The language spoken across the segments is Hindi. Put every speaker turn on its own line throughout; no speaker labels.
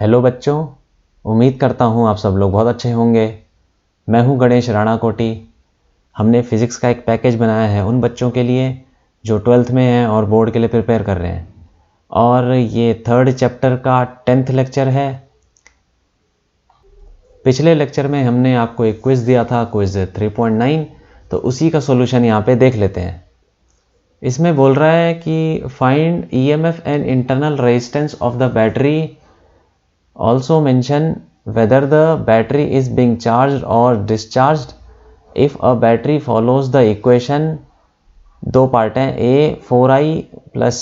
हेलो बच्चों, उम्मीद करता हूँ आप सब लोग बहुत अच्छे होंगे। मैं हूँ गणेश राणा कोटी। हमने फ़िज़िक्स का एक पैकेज बनाया है उन बच्चों के लिए जो 12th में हैं और बोर्ड के लिए प्रिपेयर कर रहे हैं। और ये 3rd चैप्टर का 10th लेक्चर है। पिछले लेक्चर में हमने आपको एक क्विज़ दिया था, क्विज़ 3.9, तो उसी का सॉल्यूशन यहाँ पे देख लेते हैं। इसमें बोल रहा है कि find EMF and internal resistance of the battery. Also mention whether the battery is being charged or discharged. If a battery follows the equation, दो पार्ट हैं, A 4i plus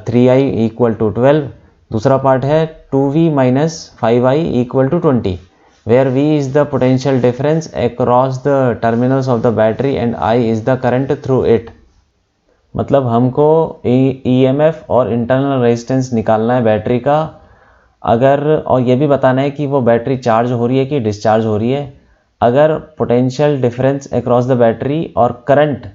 3i equal to 12, दूसरा पार्ट है 2v minus 5i equal to 20, where v is the potential difference across the terminals of the battery and I is the current through it. मतलब हमको EMF और इंटरनल रेजिस्टेंस निकालना है बैटरी का, अगर और ये भी बताना है कि वो बैटरी चार्ज हो रही है कि डिस्चार्ज हो रही है। अगर potential difference across the battery और करंट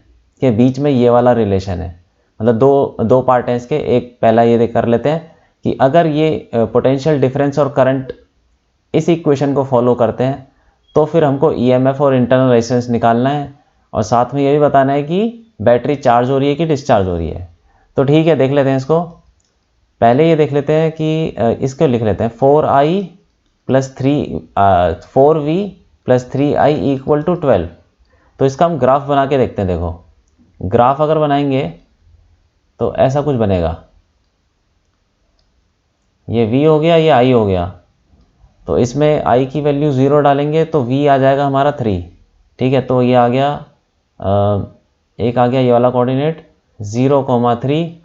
के बीच में ये वाला रिलेशन है, मतलब दो पार्ट हैं इसके। एक पहला ये कर लेते हैं कि अगर ये पोटेंशियल डिफरेंस और करंट इस इक्वेशन को फॉलो करते हैं तो फिर हमको EMF और इंटरनल रेजिस्टेंस निकालना है, और साथ में ये भी बताना है कि बैटरी चार्ज हो रही है कि डिस्चार्ज हो रही है। तो ठीक है, देख लेते हैं इसको। पहले ये देख लेते हैं कि इसको लिख लेते हैं 4v plus 3i equal to 12। तो इसका हम ग्राफ बना के देखते हैं। देखो, ग्राफ अगर बनाएंगे तो ऐसा कुछ बनेगा। ये v हो गया, ये i हो गया। तो इसमें i की वैल्यू 0 डालेंगे तो v आ जाएगा हमारा 3। ठीक है, तो ये आ गया, एक आ गया ये वाला कोऑर्डिनेट 0,3।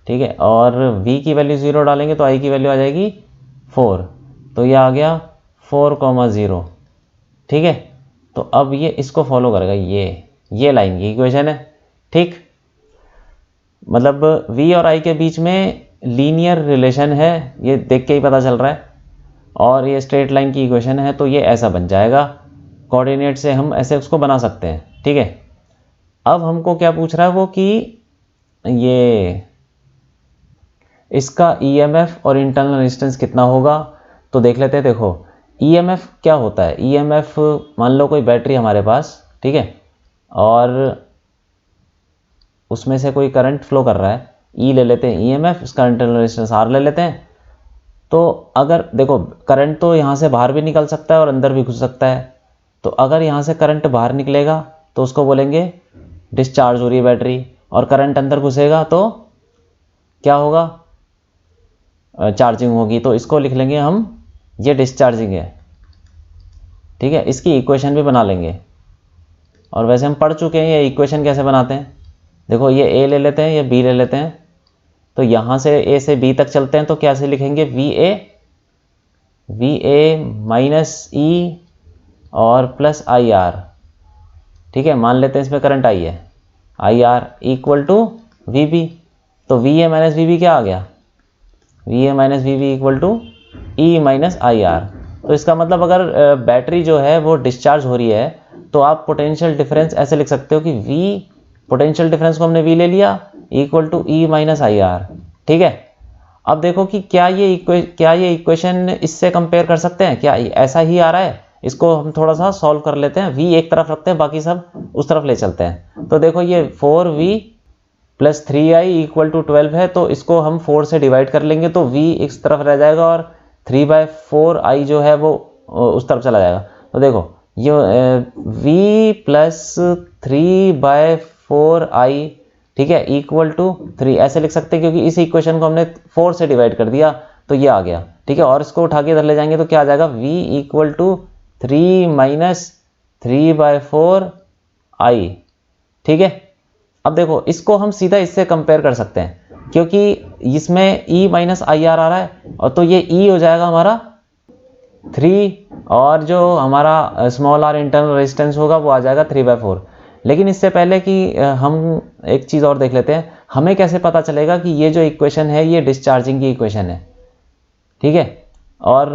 ठीक है, और v की वैल्यू 0 डालेंगे तो i की वैल्यू आ जाएगी 4, तो ये आ गया 4,0। ठीक है, तो अब ये इसको फॉलो करेगा, ये लाइन की इक्वेशन है। ठीक, मतलब v और i के बीच में लीनियर रिलेशन है, ये देख के ही पता चल रहा है। और ये स्ट्रेट लाइन की इक्वेशन है, तो ये ऐसा बन जाएगा। कोऑर्डिनेट से हम ऐसे उसको बना सकते हैं। ठीक है, अब हमको क्या पूछ रहा है वो कि ये इसका EMF और इंटरनल रेजिस्टेंस कितना होगा। तो देख लेते हैं। देखो, EMF क्या होता है। EMF, मान लो कोई बैटरी हमारे पास, ठीक है, और उसमें से कोई करंट फ्लो कर रहा है, E ले लेते हैं EMF, इसका इंटरनल रेजिस्टेंस R ले लेते हैं। तो अगर देखो, करंट तो यहाँ से बाहर भी निकल सकता है और अंदर भी घुस सकता है। तो अगर यहाँ से करंट बाहर निकलेगा तो उसको बोलेंगे डिस्चार्ज हो रही है बैटरी, और करंट अंदर घुसेगा तो क्या होगा, चार्जिंग होगी। तो इसको लिख लेंगे हम, ये डिस्चार्जिंग है। ठीक है, इसकी इक्वेशन भी बना लेंगे। और वैसे हम पढ़ चुके हैं ये इक्वेशन कैसे बनाते हैं। देखो, ये A ले लेते हैं, ये B ले लेते हैं। तो यहाँ से A से B तक चलते हैं तो कैसे लिखेंगे, VA माइनस E और प्लस IR। ठीक है, मान लेते हैं इसमें करंट I है, IR इक्वल टू VB। तो VA माइनस VB क्या आ गया, VA minus VB equal to E minus IR। तो इसका मतलब अगर बैटरी जो है वो डिस्चार्ज हो रही है तो आप पोटेंशियल डिफरेंस ऐसे लिख सकते हो कि V, पोटेंशियल डिफरेंस को हमने V ले लिया, equal to E minus IR। ठीक है, अब देखो कि क्या ये इक्वेशन इससे कंपेयर कर सकते हैं, क्या ऐसा ही आ रहा है। इसको हम थोड़ा सा सॉल्व कर लेते हैं। V एक तरफ रखते हैं, बाकी सब उस तरफ ले चलते हैं। तो देखो, ये 4v plus 3i equal to 12 है, तो इसको हम 4 से डिवाइड कर लेंगे तो v इस तरफ रह जाएगा और 3/4i जो है वो उस तरफ चला जाएगा। तो देखो, ये v प्लस 3/4i, ठीक है, इक्वल टू 3 ऐसे लिख सकते हैं, क्योंकि इस इक्वेशन को हमने 4 से डिवाइड कर दिया तो ये आ गया। ठीक है, और इसको उठा के इधर ले जाएंगे तो क्या आ जाएगा, v equal to 3 minus 3/4i। ठीक है, अब देखो, इसको हम सीधा इससे कंपेयर कर सकते हैं, क्योंकि इसमें E माइनस IR आ रहा है, और तो ये E हो जाएगा हमारा 3, और जो हमारा स्मॉल r इंटरनल रेजिस्टेंस होगा वो आ जाएगा 3/4। लेकिन इससे पहले कि हम एक चीज़ और देख लेते हैं, हमें कैसे पता चलेगा कि ये जो इक्वेशन है ये डिस्चार्जिंग की इक्वेशन है। ठीक है, और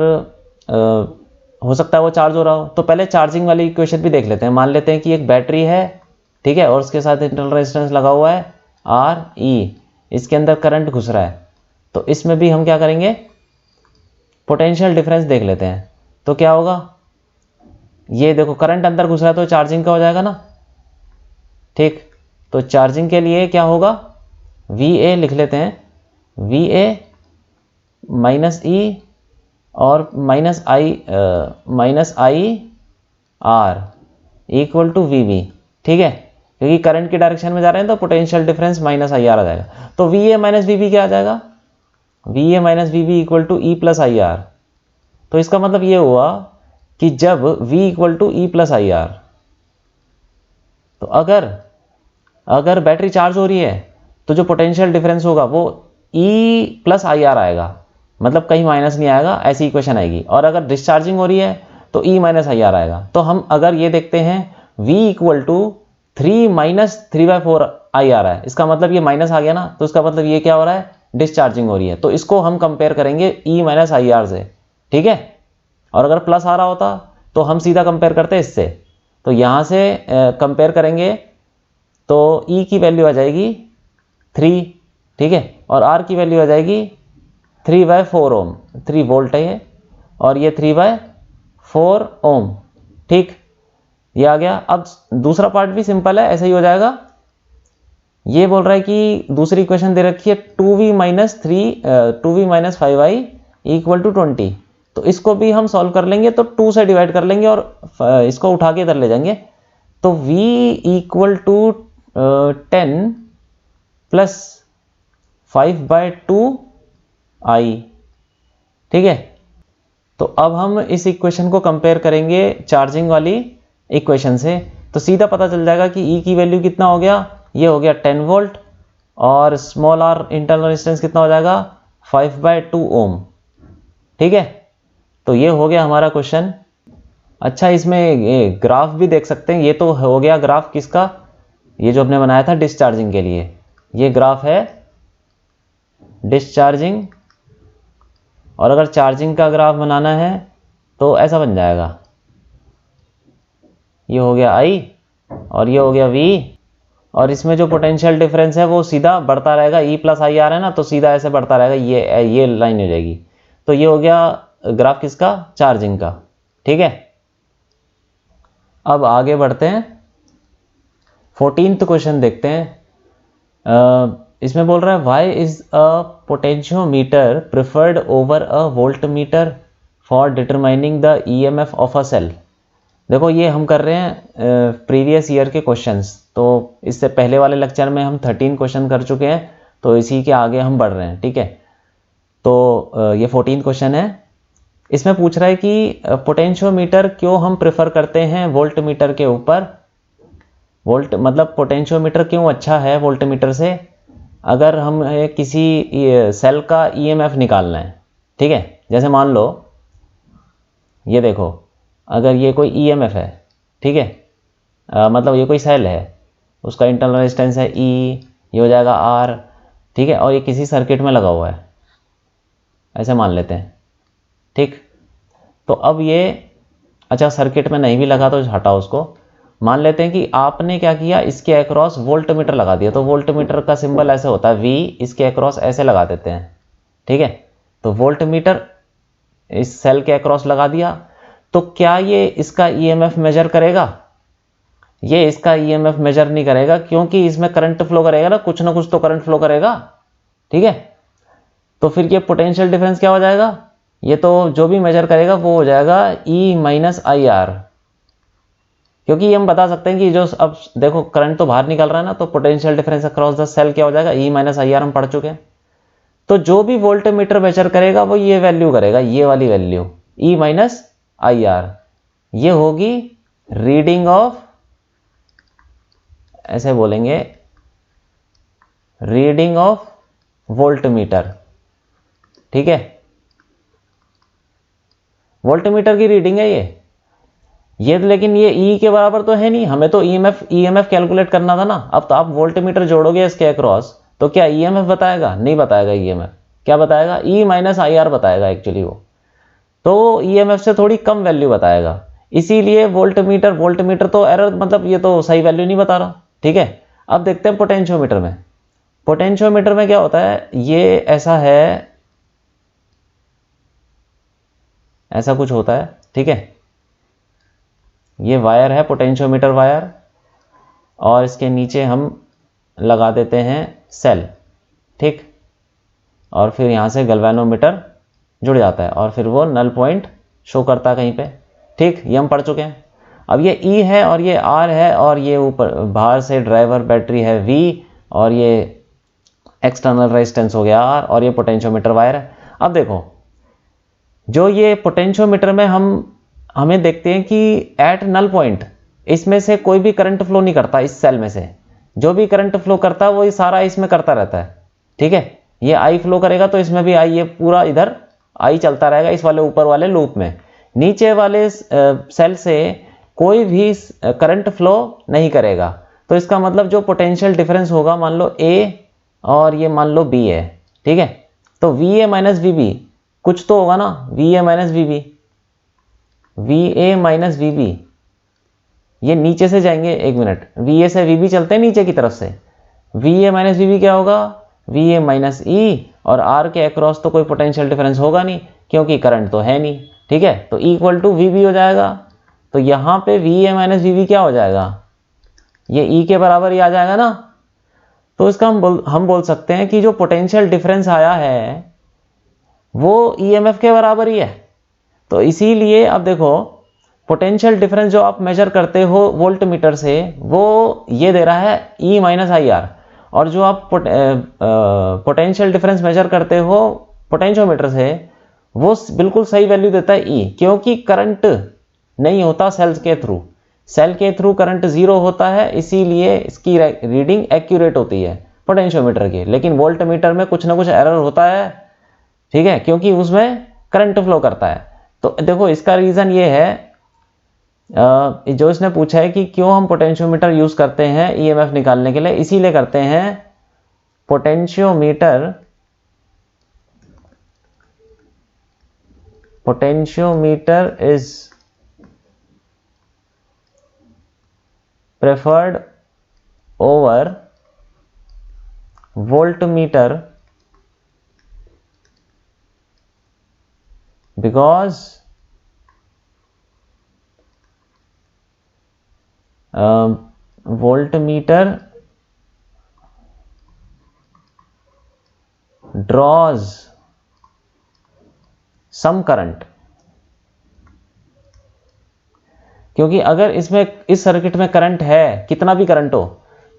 हो सकता है वो चार्ज हो रहा हो। तो पहले चार्जिंग वाली इक्वेशन भी देख लेते हैं। मान लेते हैं कि एक बैटरी है, ठीक है, और उसके साथ इंटरनल रेजिस्टेंस लगा हुआ है RE, इसके अंदर करंट घुस रहा है। तो इसमें भी हम क्या करेंगे, पोटेंशियल डिफरेंस देख लेते हैं। तो क्या होगा, ये देखो करंट अंदर घुस रहा है तो चार्जिंग का हो जाएगा ना, ठीक। तो चार्जिंग के लिए क्या होगा, VA लिख लेते हैं, VA माइनस ई और minus I R equal to VB, ठीक है, क्योंकि करंट की डायरेक्शन में जा रहे हैं तो potential difference minus I R आ जाएगा। तो VA माइनस VB क्या आ जाएगा, VA minus VB equal to E plus I R. तो इसका मतलब ये हुआ कि जब V equal to E plus I R, तो अगर बैटरी चार्ज हो रही है तो जो पोटेंशियल डिफरेंस होगा वो E प्लस आई आर आएगा, मतलब कहीं माइनस नहीं आएगा, ऐसी इक्वेशन आएगी। और अगर डिस्चार्जिंग हो रही है तो E माइनस आई आर आएगा। तो हम अगर ये देखते हैं V equal to 3 minus 3/4 I R है, इसका मतलब ये माइनस आ गया ना, तो इसका मतलब ये क्या हो रहा है, डिस्चार्जिंग हो रही है। तो इसको हम कंपेयर करेंगे E माइनस आई आर से, ठीक है। और अगर प्लस आ रहा होता तो हम सीधा कंपेयर करते इससे। तो यहाँ से कंपेयर करेंगे तो E की वैल्यू आ जाएगी 3, ठीक है, और R की वैल्यू आ जाएगी 3/4 ओम, 3 वोल्ट है ये, और ये 3/4 ओम, ठीक, ये आ गया। अब दूसरा पार्ट भी सिंपल है, ऐसे ही हो जाएगा। ये बोल रहा है कि दूसरी इक्वेशन दे रखी है 2V minus 5I equal to 20। तो इसको भी हम सॉल्व कर लेंगे, तो 2 से डिवाइड कर लेंगे और इसको उठा के इधर ले जाएंगे। तो V equal to 10 plus 5/2I, ठीक है। तो अब हम इस इक्वेशन को कंपेयर करेंगे चार्जिंग वाली इक्वेशन से, तो सीधा पता चल जाएगा कि E की वैल्यू कितना हो गया, ये हो गया 10 वोल्ट, और स्मॉल r इंटरनल रेजिस्टेंस कितना हो जाएगा 5/2 ओम, ठीक है। तो ये हो गया हमारा क्वेश्चन। अच्छा, इसमें ये ग्राफ भी देख सकते हैं। ये तो हो गया ग्राफ किसका, ये जो हमने बनाया था डिस्चार्जिंग के लिए, ये ग्राफ है डिस्चार्जिंग। और अगर चार्जिंग का ग्राफ बनाना है तो ऐसा बन जाएगा, ये हो गया I और ये हो गया V, और इसमें जो पोटेंशियल डिफरेंस है वो सीधा बढ़ता रहेगा, E प्लस आई आर है ना, तो सीधा ऐसे बढ़ता रहेगा, ये लाइन हो जाएगी। तो ये हो गया ग्राफ किसका, चार्जिंग का, ठीक है। अब आगे बढ़ते हैं, 14th क्वेश्चन देखते हैं। इसमें बोल रहा है why is a potentiometer preferred over a voltmeter for determining the EMF of a cell. देखो ये हम कर रहे हैं प्रीवियस ईयर के क्वेश्चंस, तो इससे पहले वाले लेक्चर में हम 13 क्वेश्चन कर चुके हैं, तो इसी के आगे हम बढ़ रहे हैं, ठीक है। तो ये 14th क्वेश्चन है। इसमें पूछ रहा है कि पोटेंशियोमीटर क्यों हम प्रेफर करते हैं वोल्टमीटर के ऊपर। वोल्ट मतलब पोटेंशियोमीटर क्यों अच्छा है वोल्टमीटर से, अगर हम किसी सेल का ईएमएफ निकालना है, ठीक है। जैसे मान लो ये देखो, अगर ये कोई ईएमएफ है, ठीक है, मतलब ये कोई सेल है, उसका इंटरनल रेजिस्टेंस है E, ये हो जाएगा R, ठीक है, और ये किसी सर्किट में लगा हुआ है, ऐसे मान लेते हैं, ठीक। तो अब ये, अच्छा सर्किट में नहीं भी लगा तो हटाओ उसको, मान लेते हैं कि आपने क्या किया, इसके अक्रॉस वोल्टमीटर लगा दिया। तो वोल्टमीटर का सिंबल ऐसे होता है V, इसके अक्रॉस ऐसे लगा देते हैं, ठीक है। तो वोल्टमीटर इस सेल के अक्रॉस लगा दिया, तो क्या ये इसका ईएमएफ मेजर करेगा, ये इसका ईएमएफ मेजर नहीं करेगा, क्योंकि इसमें करंट फ्लो करेगा ना कुछ तो करंट फ्लो करेगा, ठीक है। तो फिर ये पोटेंशियल डिफरेंस क्या हो जाएगा, ये तो जो भी मेजर करेगा वो हो जाएगा E माइनस आई आर, क्योंकि हम बता सकते हैं कि जो अब देखो करंट तो बाहर निकल रहा है ना, तो potential difference across the cell क्या हो जाएगा E माइनस आई आर, हम पढ़ चुके हैं। तो जो भी वोल्टमीटर मेजर करेगा वो ये वैल्यू करेगा, ये वाली value E minus I R, ये होगी रीडिंग ऑफ, ऐसे बोलेंगे रीडिंग ऑफ वोल्टमीटर, ठीक है। वोल्टमीटर की रीडिंग है ये, लेकिन ये E के बराबर तो है नहीं, हमें तो ईएमएफ कैलकुलेट करना था ना। अब तो आप वोल्टमीटर जोड़ोगे इसके अक्रॉस, तो क्या ईएमएफ बताएगा, नहीं बताएगा। ईएमएफ क्या बताएगा, E माइनस आई आर बताएगा एक्चुअली वो, तो ईएमएफ से थोड़ी कम वैल्यू बताएगा। इसीलिए वोल्टमीटर तो एरर, मतलब ये तो सही वैल्यू नहीं बता रहा, ठीक है। अब देखते हैं पोटेंशियोमीटर में। पोटेंशियोमीटर में क्या होता है, ये ऐसा है, ऐसा कुछ होता है, ठीक है। ये वायर है पोटेंशियोमीटर वायर, और इसके नीचे हम लगा देते हैं सेल, ठीक। और फिर यहाँ से गैल्वेनोमीटर जुड़ जाता है और फिर वो नल पॉइंट शो करता है कहीं पे, ठीक। ये हम पढ़ चुके हैं। अब ये E है और ये R है और ये ऊपर बाहर से ड्राइवर बैटरी है V, और ये एक्सटर्नल रेजिस्टेंस हो गया R, और ये पोटेंशियोमीटर वायर है। अब देखो, जो ये पोटेंशियोमीटर में हमें देखते हैं कि एट नल पॉइंट इसमें से कोई भी करंट फ्लो नहीं करता। इस सेल में से जो भी करंट फ्लो करता है वो सारा इसमें करता रहता है, ठीक है। ये I फ्लो करेगा तो इसमें भी I, ये पूरा इधर I चलता रहेगा इस वाले ऊपर वाले लूप में। नीचे वाले सेल से कोई भी करंट फ्लो नहीं करेगा। तो इसका मतलब जो पोटेंशियल डिफरेंस होगा, मान लो A और ये मान लो B है, ठीक है। तो VA माइनस VB कुछ तो होगा ना, VA minus VB, VA minus VB, ये नीचे से जाएंगे, एक मिनट, VA से VB चलते हैं नीचे की तरफ से। VA माइनस VB क्या होगा, VA माइनस E, और R के अक्रॉस तो कोई पोटेंशियल डिफरेंस होगा नहीं क्योंकि करंट तो है नहीं, ठीक है। तो E इक्वल टू VB हो जाएगा। तो यहाँ पे VA माइनस VB क्या हो जाएगा, ये E के बराबर ही आ जाएगा ना। तो इसका हम बोल सकते हैं कि जो पोटेंशियल डिफरेंस आया है वो EMF के बराबर ही है। तो इसीलिए अब देखो, पोटेंशियल डिफरेंस जो आप मेजर करते हो वोल्ट मीटर से, वो ये दे रहा है E माइनस IR, और जो आप पोटेंशियल डिफरेंस मेजर करते हो पोटेंशियोमीटर से, वो बिल्कुल सही वैल्यू देता है E, क्योंकि करंट नहीं होता सेल्स के थ्रू। सेल के थ्रू करंट 0 होता है, इसीलिए इसकी रीडिंग एक्यूरेट होती है पोटेंशियोमीटर की। लेकिन वोल्ट मीटर में कुछ ना कुछ एरर होता है, ठीक है, क्योंकि उसमें करंट फ्लो करता है। तो देखो, इसका रीज़न ये है, जो इसने पूछा है कि क्यों हम पोटेंशियोमीटर यूज करते हैं EMF निकालने के लिए, इसीलिए करते हैं potentiometer is preferred over voltmeter because voltmeter draws some current। क्योंकि अगर इसमें इस सर्किट में करंट है, कितना भी करंट हो,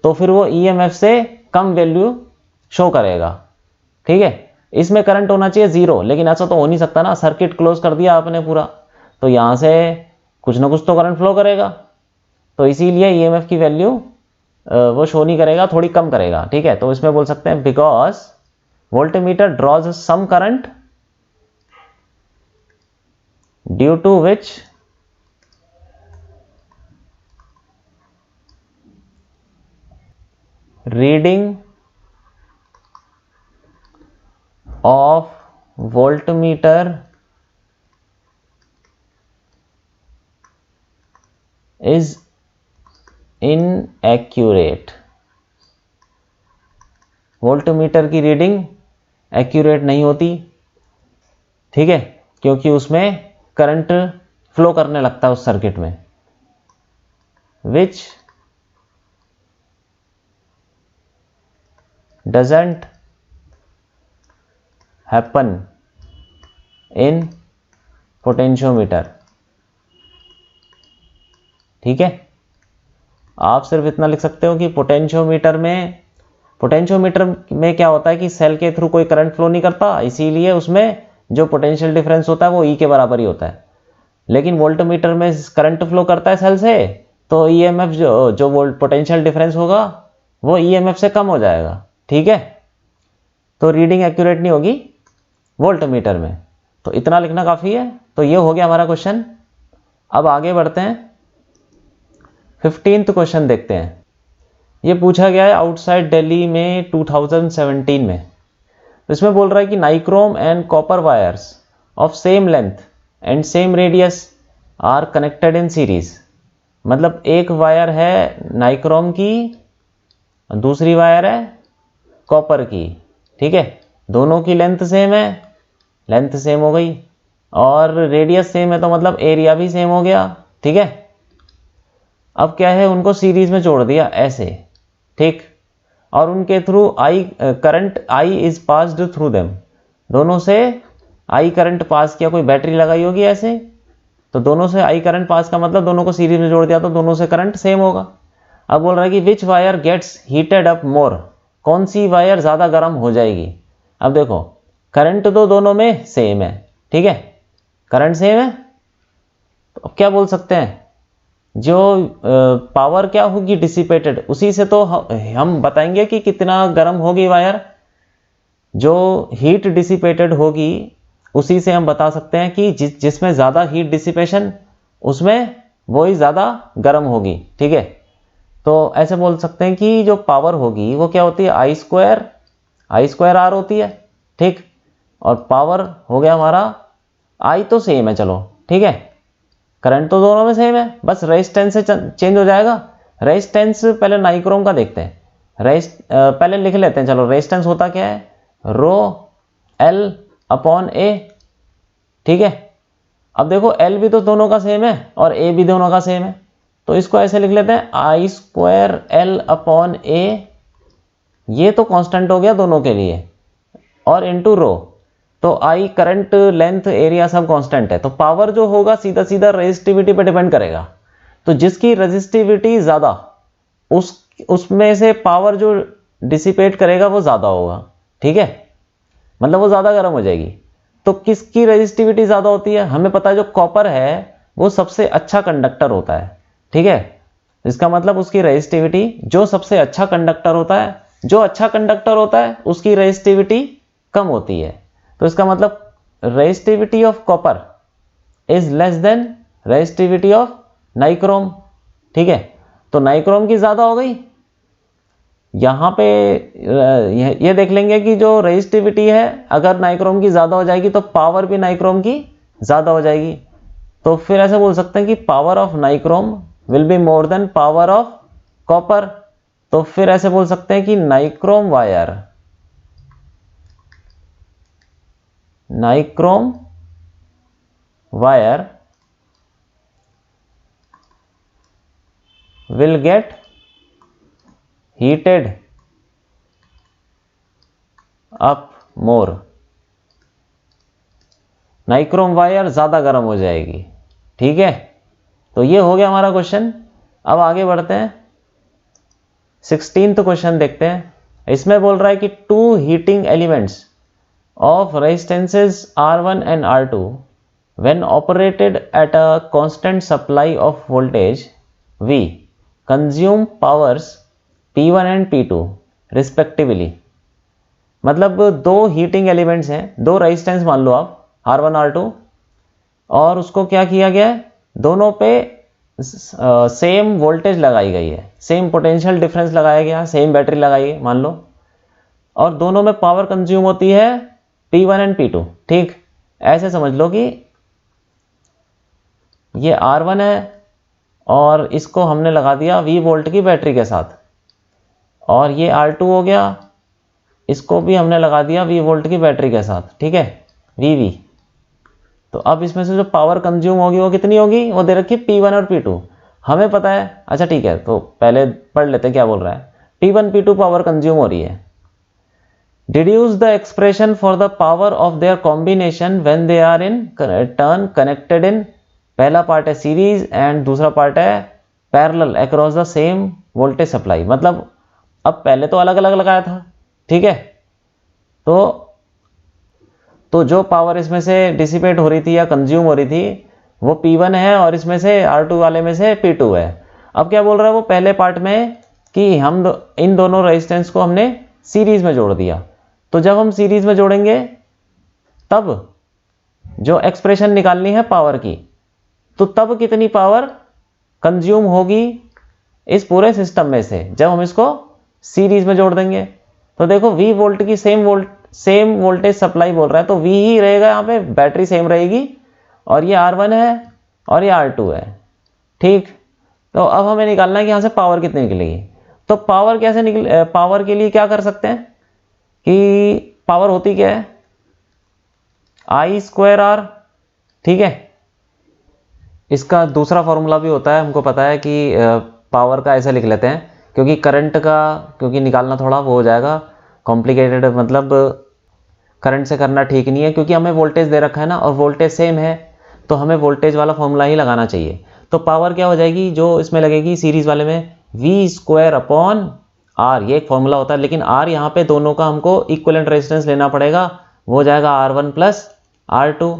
तो फिर वो EMF से कम वैल्यू शो करेगा, ठीक है। इसमें करंट होना चाहिए 0, लेकिन ऐसा तो हो नहीं सकता ना, सर्किट क्लोज कर दिया आपने पूरा, तो यहां से कुछ ना कुछ तो करंट फ्लो करेगा। तो इसीलिए EMF की वैल्यू वो शो नहीं करेगा, थोड़ी कम करेगा, ठीक है। तो इसमें बोल सकते हैं because voltmeter draws some current due to which reading of voltmeter is inaccurate। Voltmeter की रीडिंग एक्यूरेट नहीं होती, ठीक है, क्योंकि उसमें करंट फ्लो करने लगता है उस सर्किट में, which doesn't happen in potentiometer, ठीक है। आप सिर्फ इतना लिख सकते हो कि पोटेंशियोमीटर में क्या होता है कि सेल के थ्रू कोई करंट फ्लो नहीं करता, इसीलिए उसमें जो पोटेंशियल डिफरेंस होता है वो E के बराबर ही होता है। लेकिन वोल्टमीटर में करंट फ्लो करता है सेल से, तो EMF जो वोल्ट पोटेंशियल डिफरेंस होगा वो EMF से कम हो जाएगा, ठीक है। तो रीडिंग एक्यूरेट नहीं होगी वोल्टमीटर में। तो इतना लिखना काफ़ी है। तो ये हो गया हमारा क्वेश्चन। अब आगे बढ़ते हैं, 15th क्वेश्चन देखते हैं। ये पूछा गया है आउटसाइड दिल्ली में 2017 में। इसमें बोल रहा है कि nichrome and copper wires of same length and same radius are connected in series. मतलब एक वायर है नाइक्रोम की, दूसरी वायर है कॉपर की, ठीक है। दोनों की लेंथ सेम है, लेंथ सेम हो गई, और रेडियस सेम है तो मतलब एरिया भी सेम हो गया, ठीक है। अब क्या है, उनको सीरीज में जोड़ दिया ऐसे, ठीक, और उनके through I current I is passed through them, दोनों से आई करंट पास किया, कोई बैटरी लगाई होगी ऐसे, तो दोनों से आई करंट पास का मतलब दोनों को सीरीज में जोड़ दिया तो दोनों से करंट सेम होगा। अब बोल रहा है कि which wire gets heated up more, कौन सी वायर ज़्यादा गर्म हो जाएगी। अब देखो करंट तो दोनों में सेम है, ठीक है, करंट सेम है, तो अब क्या बोल सकते हैं, जो पावर क्या होगी डिसिपेटेड, उसी से तो हम बताएंगे कि कितना गर्म होगी वायर। जो हीट डिसिपेटेड होगी उसी से हम बता सकते हैं कि जिसमें ज़्यादा हीट डिसिपेशन उसमें वो ही ज़्यादा गर्म होगी, ठीक है। तो ऐसे बोल सकते हैं कि जो पावर होगी वो क्या होती है, आई स्क्वायर आर होती है, ठीक, और पावर हो गया हमारा, आई तो सेम है चलो, ठीक है, करंट तो दोनों में सेम है, बस रेजिस्टेंस से चेंज हो जाएगा। रेजिस्टेंस पहले नाइक्रोम का देखते हैं, पहले लिख लेते हैं, चलो रेजिस्टेंस होता क्या है, रो एल अपॉन ए, ठीक है। अब देखो एल भी तो दोनों का सेम है और ए भी दोनों का सेम है, तो इसको ऐसे लिख लेते हैं आई स्क्वायर एल अपॉन ए, ये तो कांस्टेंट हो गया दोनों के लिए, और इनटू रो, तो आई करंट लेंथ एरिया सब कांस्टेंट है, तो पावर जो होगा सीधा सीधा रेजिस्टिविटी पे डिपेंड करेगा, तो जिसकी रेजिस्टिविटी ज़्यादा उसमें से पावर जो डिसिपेट करेगा वो ज़्यादा होगा, ठीक है, मतलब वो ज़्यादा गर्म हो जाएगी। तो किसकी रेजिस्टिविटी ज़्यादा होती है, हमें पता है जो कॉपर है वो सबसे अच्छा कंडक्टर होता है, ठीक है, इसका मतलब उसकी रेजिस्टिविटी, जो सबसे अच्छा कंडक्टर होता है, जो अच्छा कंडक्टर होता है उसकी रेजिस्टिविटी कम होती है, तो इसका मतलब resistivity of copper is less than resistivity of nichrome, ठीक है। तो नाइक्रोम की ज़्यादा हो गई, यहाँ पे ये देख लेंगे कि जो रेजिस्टिविटी है अगर नाइक्रोम की ज़्यादा हो जाएगी तो पावर भी नाइक्रोम की ज़्यादा हो जाएगी, तो फिर ऐसे बोल सकते हैं कि power of nichrome will be more than power of copper, तो फिर ऐसे बोल सकते हैं कि nichrome wire will get heated up more, nichrome wire ज़्यादा गर्म हो जाएगी, ठीक है। तो ये हो गया हमारा क्वेश्चन। अब आगे बढ़ते हैं, 16th क्वेश्चन देखते हैं। इसमें बोल रहा है कि two heating elements of resistances R1 and R2 when operated at a constant supply of voltage V consume powers P1 and P2 respectively. मतलब दो हीटिंग एलिमेंट्स हैं, दो रेजिस्टेंस मान लो आप R1 R2, और उसको क्या किया गया है, दोनों पे सेम वोल्टेज लगाई गई है, सेम पोटेंशियल डिफरेंस लगाया गया, सेम बैटरी लगाई है मान लो, और दोनों में पावर कंज्यूम होती है P1 एंड P2, ठीक। ऐसे समझ लो कि ये R1 है और इसको हमने लगा दिया V वोल्ट की बैटरी के साथ, और ये R2 हो गया, इसको भी हमने लगा दिया V वोल्ट की बैटरी के साथ, ठीक है, VV। तो अब इसमें से जो पावर कंज्यूम होगी वो कितनी होगी, वो दे रखी है P1 और P2, हमें पता है। अच्छा ठीक है, तो पहले पढ़ लेते हैं क्या बोल रहा है। P1 P2 पावर कंज्यूम हो रही है। Deduce the expression for the power of their combination when they are in turn connected in, पहला पार्ट है सीरीज एंड दूसरा पार्ट है parallel across the same voltage supply. मतलब अब पहले तो अलग अलग लगाया था, ठीक है, तो जो पावर इसमें से डिसिपेट हो रही थी या कंज्यूम हो रही थी वो P1 है और इसमें से R2 वाले में से P2 है। अब क्या बोल रहा है वो पहले पार्ट में कि हम इन दोनों रेजिस्टेंस को हमने सीरीज में जोड़ दिया, तो जब हम सीरीज में जोड़ेंगे तब जो एक्सप्रेशन निकालनी है पावर की, तो तब कितनी पावर कंज्यूम होगी इस पूरे सिस्टम में से जब हम इसको सीरीज में जोड़ देंगे। तो देखो V वोल्ट की सेम वोल्टेज सप्लाई बोल रहा है, तो V ही रहेगा यहाँ पे, बैटरी सेम रहेगी, और ये R1 है और ये R2 है, ठीक। तो अब हमें निकालना है कि यहाँ से पावर कितनी निकलेगी। तो पावर कैसे निकले, पावर के लिए क्या कर सकते हैं कि पावर होती क्या है, I स्क्वायर R ठीक है। इसका दूसरा फॉर्मूला भी होता है, हमको पता है कि पावर का ऐसे लिख लेते हैं, क्योंकि करंट का क्योंकि निकालना थोड़ा वो हो जाएगा कॉम्प्लिकेटेड, मतलब करंट से करना ठीक नहीं है, क्योंकि हमें वोल्टेज दे रखा है ना और वोल्टेज सेम है, तो हमें वोल्टेज वाला फॉर्मूला ही लगाना चाहिए। तो पावर क्या हो जाएगी जो इसमें लगेगी सीरीज वाले में, वी स्क्वायर अपॉन आर, ये एक फॉर्मूला होता है, लेकिन आर यहाँ पे दोनों का हमको इक्विवेलेंट रेजिस्टेंस लेना पड़ेगा, वो हो जाएगा R1 प्लस R2।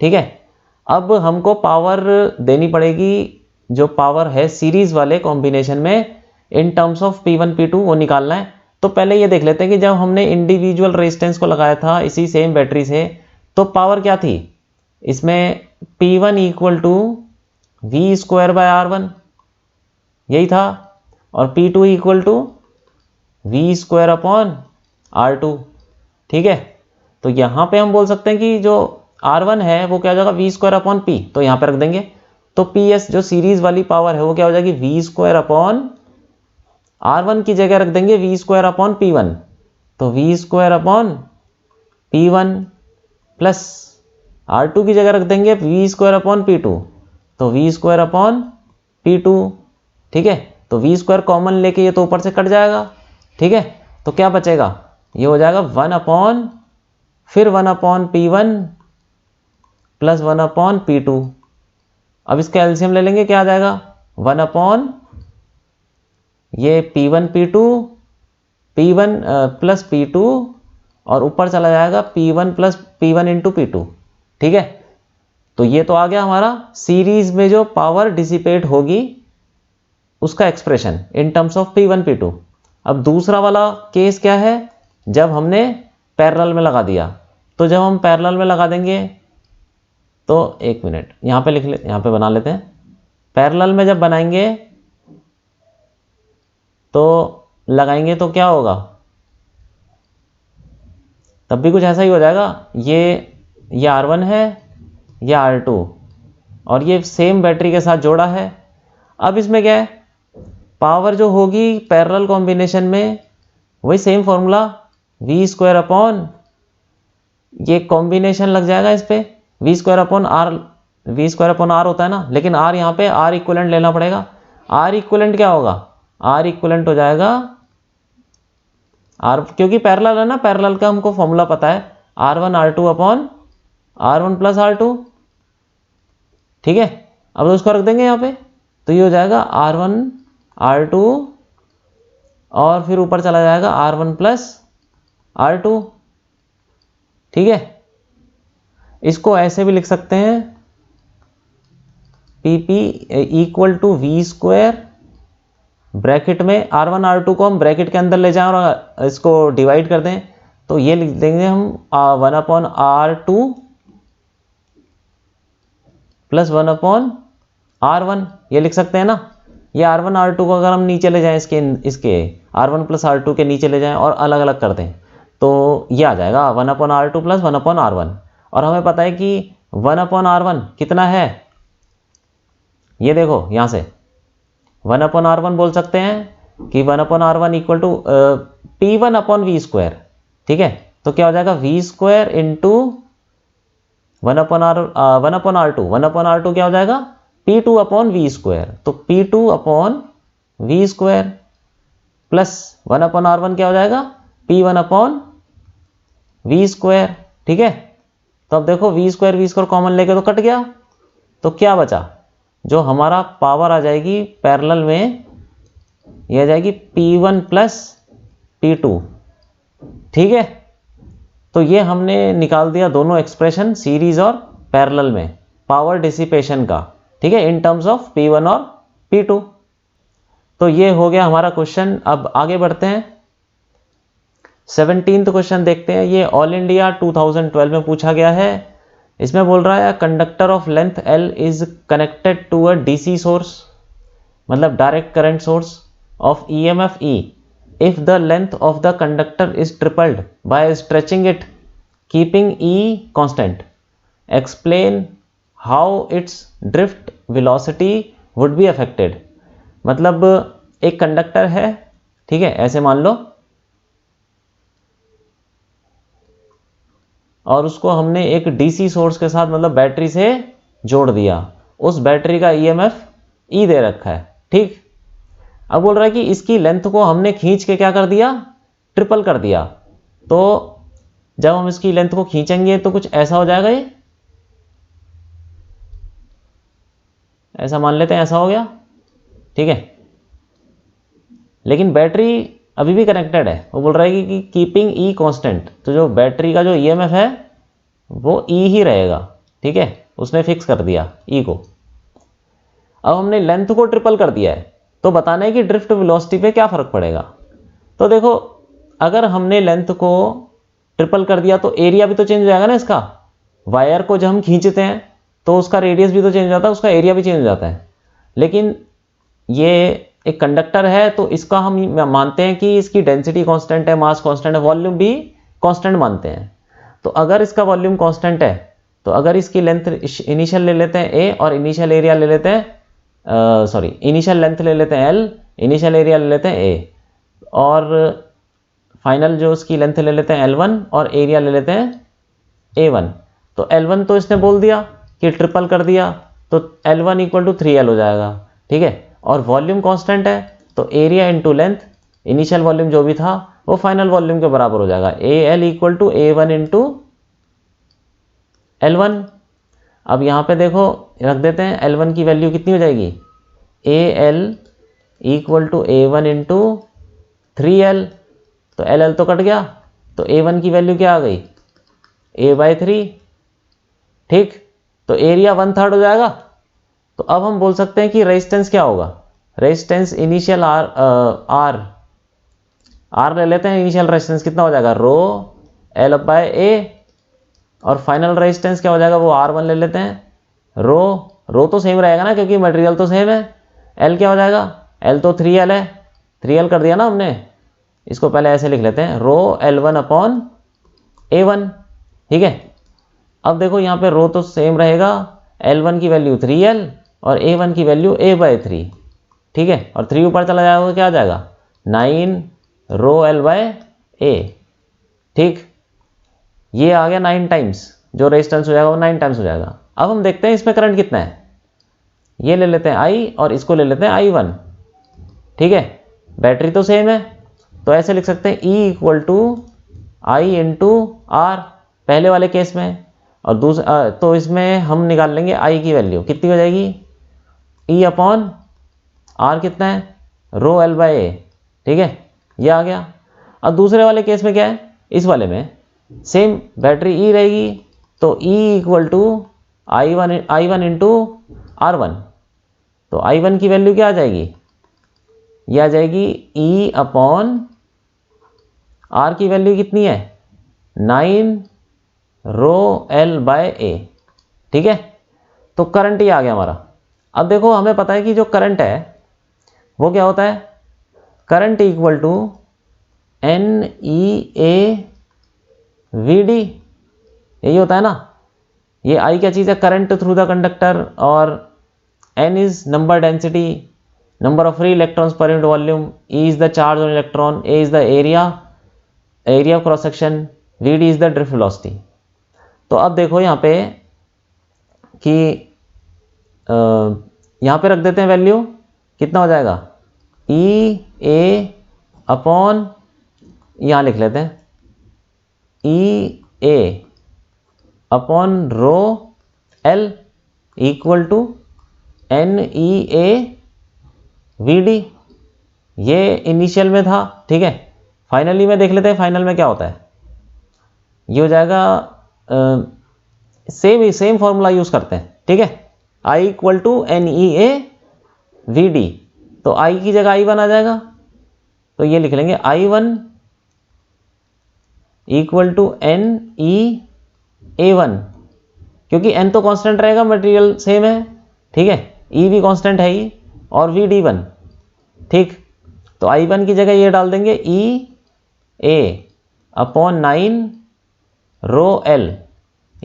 ठीक है, अब हमको पावर देनी पड़ेगी, जो पावर है सीरीज वाले कॉम्बिनेशन में in terms of P1 P2 वो निकालना है। तो पहले ये देख लेते हैं कि जब हमने इंडिविजुअल रेजिस्टेंस को लगाया था इसी सेम बैटरी से, तो पावर क्या थी इसमें, P1 equal to V square by R1, यही था, और P2 equal to V square upon R2। ठीक है, तो यहां पे हम बोल सकते हैं कि जो R1 है वो क्या हो जाएगा वी स्क्वायर अपॉन पी, तो यहां पे रख देंगे। तो PS जो सीरीज वाली पावर है वो क्या हो जाएगी वी स्क्वायर अपॉन R1 की जगह रख देंगे वी स्क्वायर अपॉन P1, तो we square upon P1 plus R2 की जगह रख देंगे वी स्क्वायर अपॉन P2, तो वी स्क्वायर अपॉन P2। ठीक है, तो वी स्क्वायर कॉमन लेके ये तो ऊपर से कट जाएगा। ठीक है, तो क्या बचेगा, ये हो जाएगा 1 अपॉन फिर 1 upon P1 plus 1 upon P2। अब इसका एलसीएम ले लेंगे, क्या आ जाएगा 1 अपॉन ये P1 P2 P1 plus P2, और ऊपर चला जाएगा P1 plus P1 into P2। ठीक है, तो ये तो आ गया हमारा सीरीज में जो पावर डिसिपेट होगी उसका expression in terms of P1 P2। अब दूसरा वाला केस क्या है, जब हमने पैरेलल में लगा दिया, तो जब हम पैरेलल में लगा देंगे तो एक मिनट यहाँ पे लिख ले, यहाँ पे बना लेते हैं। पैरेलल में जब बनाएंगे तो लगाएंगे तो क्या होगा, तब भी कुछ ऐसा ही हो जाएगा, ये R1 है, ये R2, और ये सेम बैटरी के साथ जोड़ा है। अब इसमें क्या है, पावर जो होगी पैरेलल कॉम्बिनेशन में वही same formula V square upon, ये कॉम्बिनेशन लग जाएगा इस पे V square upon R, V square upon R होता है ना, लेकिन आर यहाँ पे आर इक्विवेलेंट लेना पड़ेगा। आर इक्विवेलेंट क्या होगा, आर इक्विवेलेंट हो जाएगा आर, क्योंकि पैरेलल है ना, पैरेलल का हमको फॉर्मूला पता है R1 R2 upon R1 plus R2। ठीक है, अब उसको रख देंगे यहाँ पे, तो ये हो जाएगा R1 R2 और फिर ऊपर चला जाएगा R1 प्लस R2। ठीक है, इसको ऐसे भी लिख सकते हैं PP equal to V square, bracket में R1 R2 को हम ब्रैकेट के अंदर ले जाएं और इसको डिवाइड कर दें, तो ये लिख देंगे हम 1 upon R2 plus 1 upon R1, ये लिख सकते हैं ना। ये R1 R2 को अगर हम नीचे ले जाएं, इसके R1 प्लस R2 के नीचे ले जाएं और अलग अलग कर दें, तो ये आ जाएगा 1 upon R2 plus 1 upon R1। और हमें पता है कि 1 अपॉन R1 कितना है, ये देखो यहाँ से 1 अपॉन R1 बोल सकते हैं कि 1 upon R1 equal to P1 upon V square. ठीक है, तो क्या हो जाएगा V square into 1 upon R2, 1 upon R2 क्या हो जाएगा P2 अपॉन वी स्क्वायर, तो P2 upon V square plus 1 upon R1 क्या हो जाएगा P1 अपॉन वी स्क्वायर। ठीक है, तो अब देखो वी स्क्वायर कॉमन लेके तो कट गया, तो क्या बचा, जो हमारा पावर आ जाएगी पैरेलल में, ये आ जाएगी P1 प्लस P2। ठीक है, तो ये हमने निकाल दिया दोनों एक्सप्रेशन सीरीज और पैरेलल में पावर डिसिपेशन का। ठीक है, इन टर्म्स ऑफ P1 और P2। तो ये हो गया हमारा क्वेश्चन। अब आगे बढ़ते हैं, 17th क्वेश्चन देखते हैं। ये ऑल इंडिया 2012 में पूछा गया है। इसमें बोल रहा है conductor of length L is connected to a DC source, मतलब direct current source of EMF E if the length of the conductor is tripled by stretching it keeping E constant. Explain how its drift velocity would be affected. मतलब एक कंडक्टर है, ठीक है, ऐसे मान लो, और उसको हमने एक डीसी सोर्स के साथ मतलब बैटरी से जोड़ दिया, उस बैटरी का ईएमएफ ई दे रखा है, ठीक। अब बोल रहा है कि इसकी लेंथ को हमने खींच के क्या कर दिया, ट्रिपल कर दिया। तो जब हम इसकी लेंथ को खींचेंगे तो कुछ ऐसा हो जाएगा, ये ऐसा मान लेते हैं, ऐसा हो गया, ठीक है। लेकिन बैटरी अभी भी कनेक्टेड है। वो बोल रहा है कि कीपिंग ई कांस्टेंट, तो जो बैटरी का जो ईएमएफ है वो ई ही रहेगा, ठीक है। उसने फिक्स कर दिया ई को। अब हमने लेंथ को ट्रिपल कर दिया है, तो बताना है कि ड्रिफ्ट वेलोसिटी पे क्या फर्क पड़ेगा। तो देखो, अगर हमने लेंथ को ट्रिपल कर दिया तो एरिया भी तो चेंज हो जाएगा ना इसका। वायर को जब हम खींचते हैं तो उसका रेडियस भी तो चेंज हो जाता है, उसका एरिया भी चेंज हो जाता है। लेकिन ये एक कंडक्टर है तो इसका हम मानते हैं कि इसकी डेंसिटी कांस्टेंट है, मास कांस्टेंट है, वॉल्यूम भी कांस्टेंट मानते हैं। तो अगर इसका वॉल्यूम कांस्टेंट है तो अगर इसकी लेंथ इनिशियल ले लेते हैं ए और इनिशियल एरिया ले लेते हैं, इनिशियल लेंथ ले लेते हैं एल, इनिशियल एरिया ले लेते हैं ए, और फाइनल जो उसकी लेंथ ले लेते हैं L1 और एरिया ले लेते हैं A1। तो L1 तो इसने बोल दिया कि ट्रिपल कर दिया, तो L1 इक्वल टू 3L हो जाएगा, ठीक है। और वॉल्यूम कांस्टेंट है तो area into length, initial volume जो भी था वो फाइनल वॉल्यूम के बराबर हो जाएगा, AL equal to A1 into L1। अब यहाँ पे देखो रख देते हैं, L1 की वैल्यू कितनी हो जाएगी, AL equal to A1 into 3L। तो LL तो कट गया, तो A1 की वैल्यू क्या आ गई, A/3, ठीक। तो एरिया 1/3 हो जाएगा। तो अब हम बोल सकते हैं कि रेजिस्टेंस क्या होगा, रेजिस्टेंस इनिशियल आर ले लेते हैं। इनिशियल रेजिस्टेंस कितना हो जाएगा, रो L/A, और फाइनल रेजिस्टेंस क्या हो जाएगा, वो R1 ले लेते हैं। रो तो सेम रहेगा ना क्योंकि मटेरियल तो सेम है। L क्या हो जाएगा, L तो 3L है, 3L कर दिया ना हमने। इसको पहले ऐसे लिख लेते हैं, रो L1/A1, ठीक है। अब देखो यहाँ पे रो तो सेम रहेगा, L1 की वैल्यू 3L और A1 की वैल्यू A/3, ठीक है। और 3 ऊपर चला जाएगा तो क्या आ जाएगा, 9 रो L/A, ठीक। ये आ गया 9 टाइम्स, जो रेजिस्टेंस हो जाएगा वो 9 टाइम्स हो जाएगा। अब हम देखते हैं इसमें करंट कितना है। ये ले लेते हैं I और इसको ले लेते हैं I1, ठीक है। बैटरी तो सेम है तो ऐसे लिख सकते हैं E equal to I into R पहले वाले केस में, और दूसरा तो इसमें हम निकाल लेंगे I की वैल्यू कितनी हो जाएगी, E/R कितना है, रो L/A, ठीक है। ये आ गया। अब दूसरे वाले केस में क्या है, इस वाले में सेम बैटरी E रहेगी, तो E equal to I1 into R1। तो I1 की वैल्यू क्या आ जाएगी, ये आ जाएगी E/R की वैल्यू कितनी है, 9 रो L/A, ठीक है। तो करंट ही आ गया हमारा। अब देखो हमें पता है कि जो करंट है वो क्या होता है, करंट इक्वल टू NEA/VD, यही होता है ना। ये I क्या चीज़ है, करंट थ्रू द कंडक्टर, और N is number density, number of free electrons per unit volume, E is the charge on electron, A is the area of cross section, VD is the drift velocity. तो अब देखो यहाँ पे कि यहाँ पे रख देते हैं वैल्यू, कितना हो जाएगा, EA/, यहाँ लिख लेते हैं EA/रो L इक्वल टू NEA/VD। ये इनिशियल में था, ठीक है। फाइनली में देख लेते हैं फाइनल में क्या होता है। ये हो जाएगा, सेम फॉर्मूला यूज करते हैं, ठीक है। I इक्वल टू NEA/VD, तो I की जगह I1 आ जाएगा, तो ये लिख लेंगे I1 इक्वल टू NEA1, क्योंकि N तो कांस्टेंट रहेगा, मटेरियल सेम है, ठीक है। E भी कांस्टेंट है ही, और VD1, ठीक। तो I1 की जगह ये डाल देंगे EA/9 row L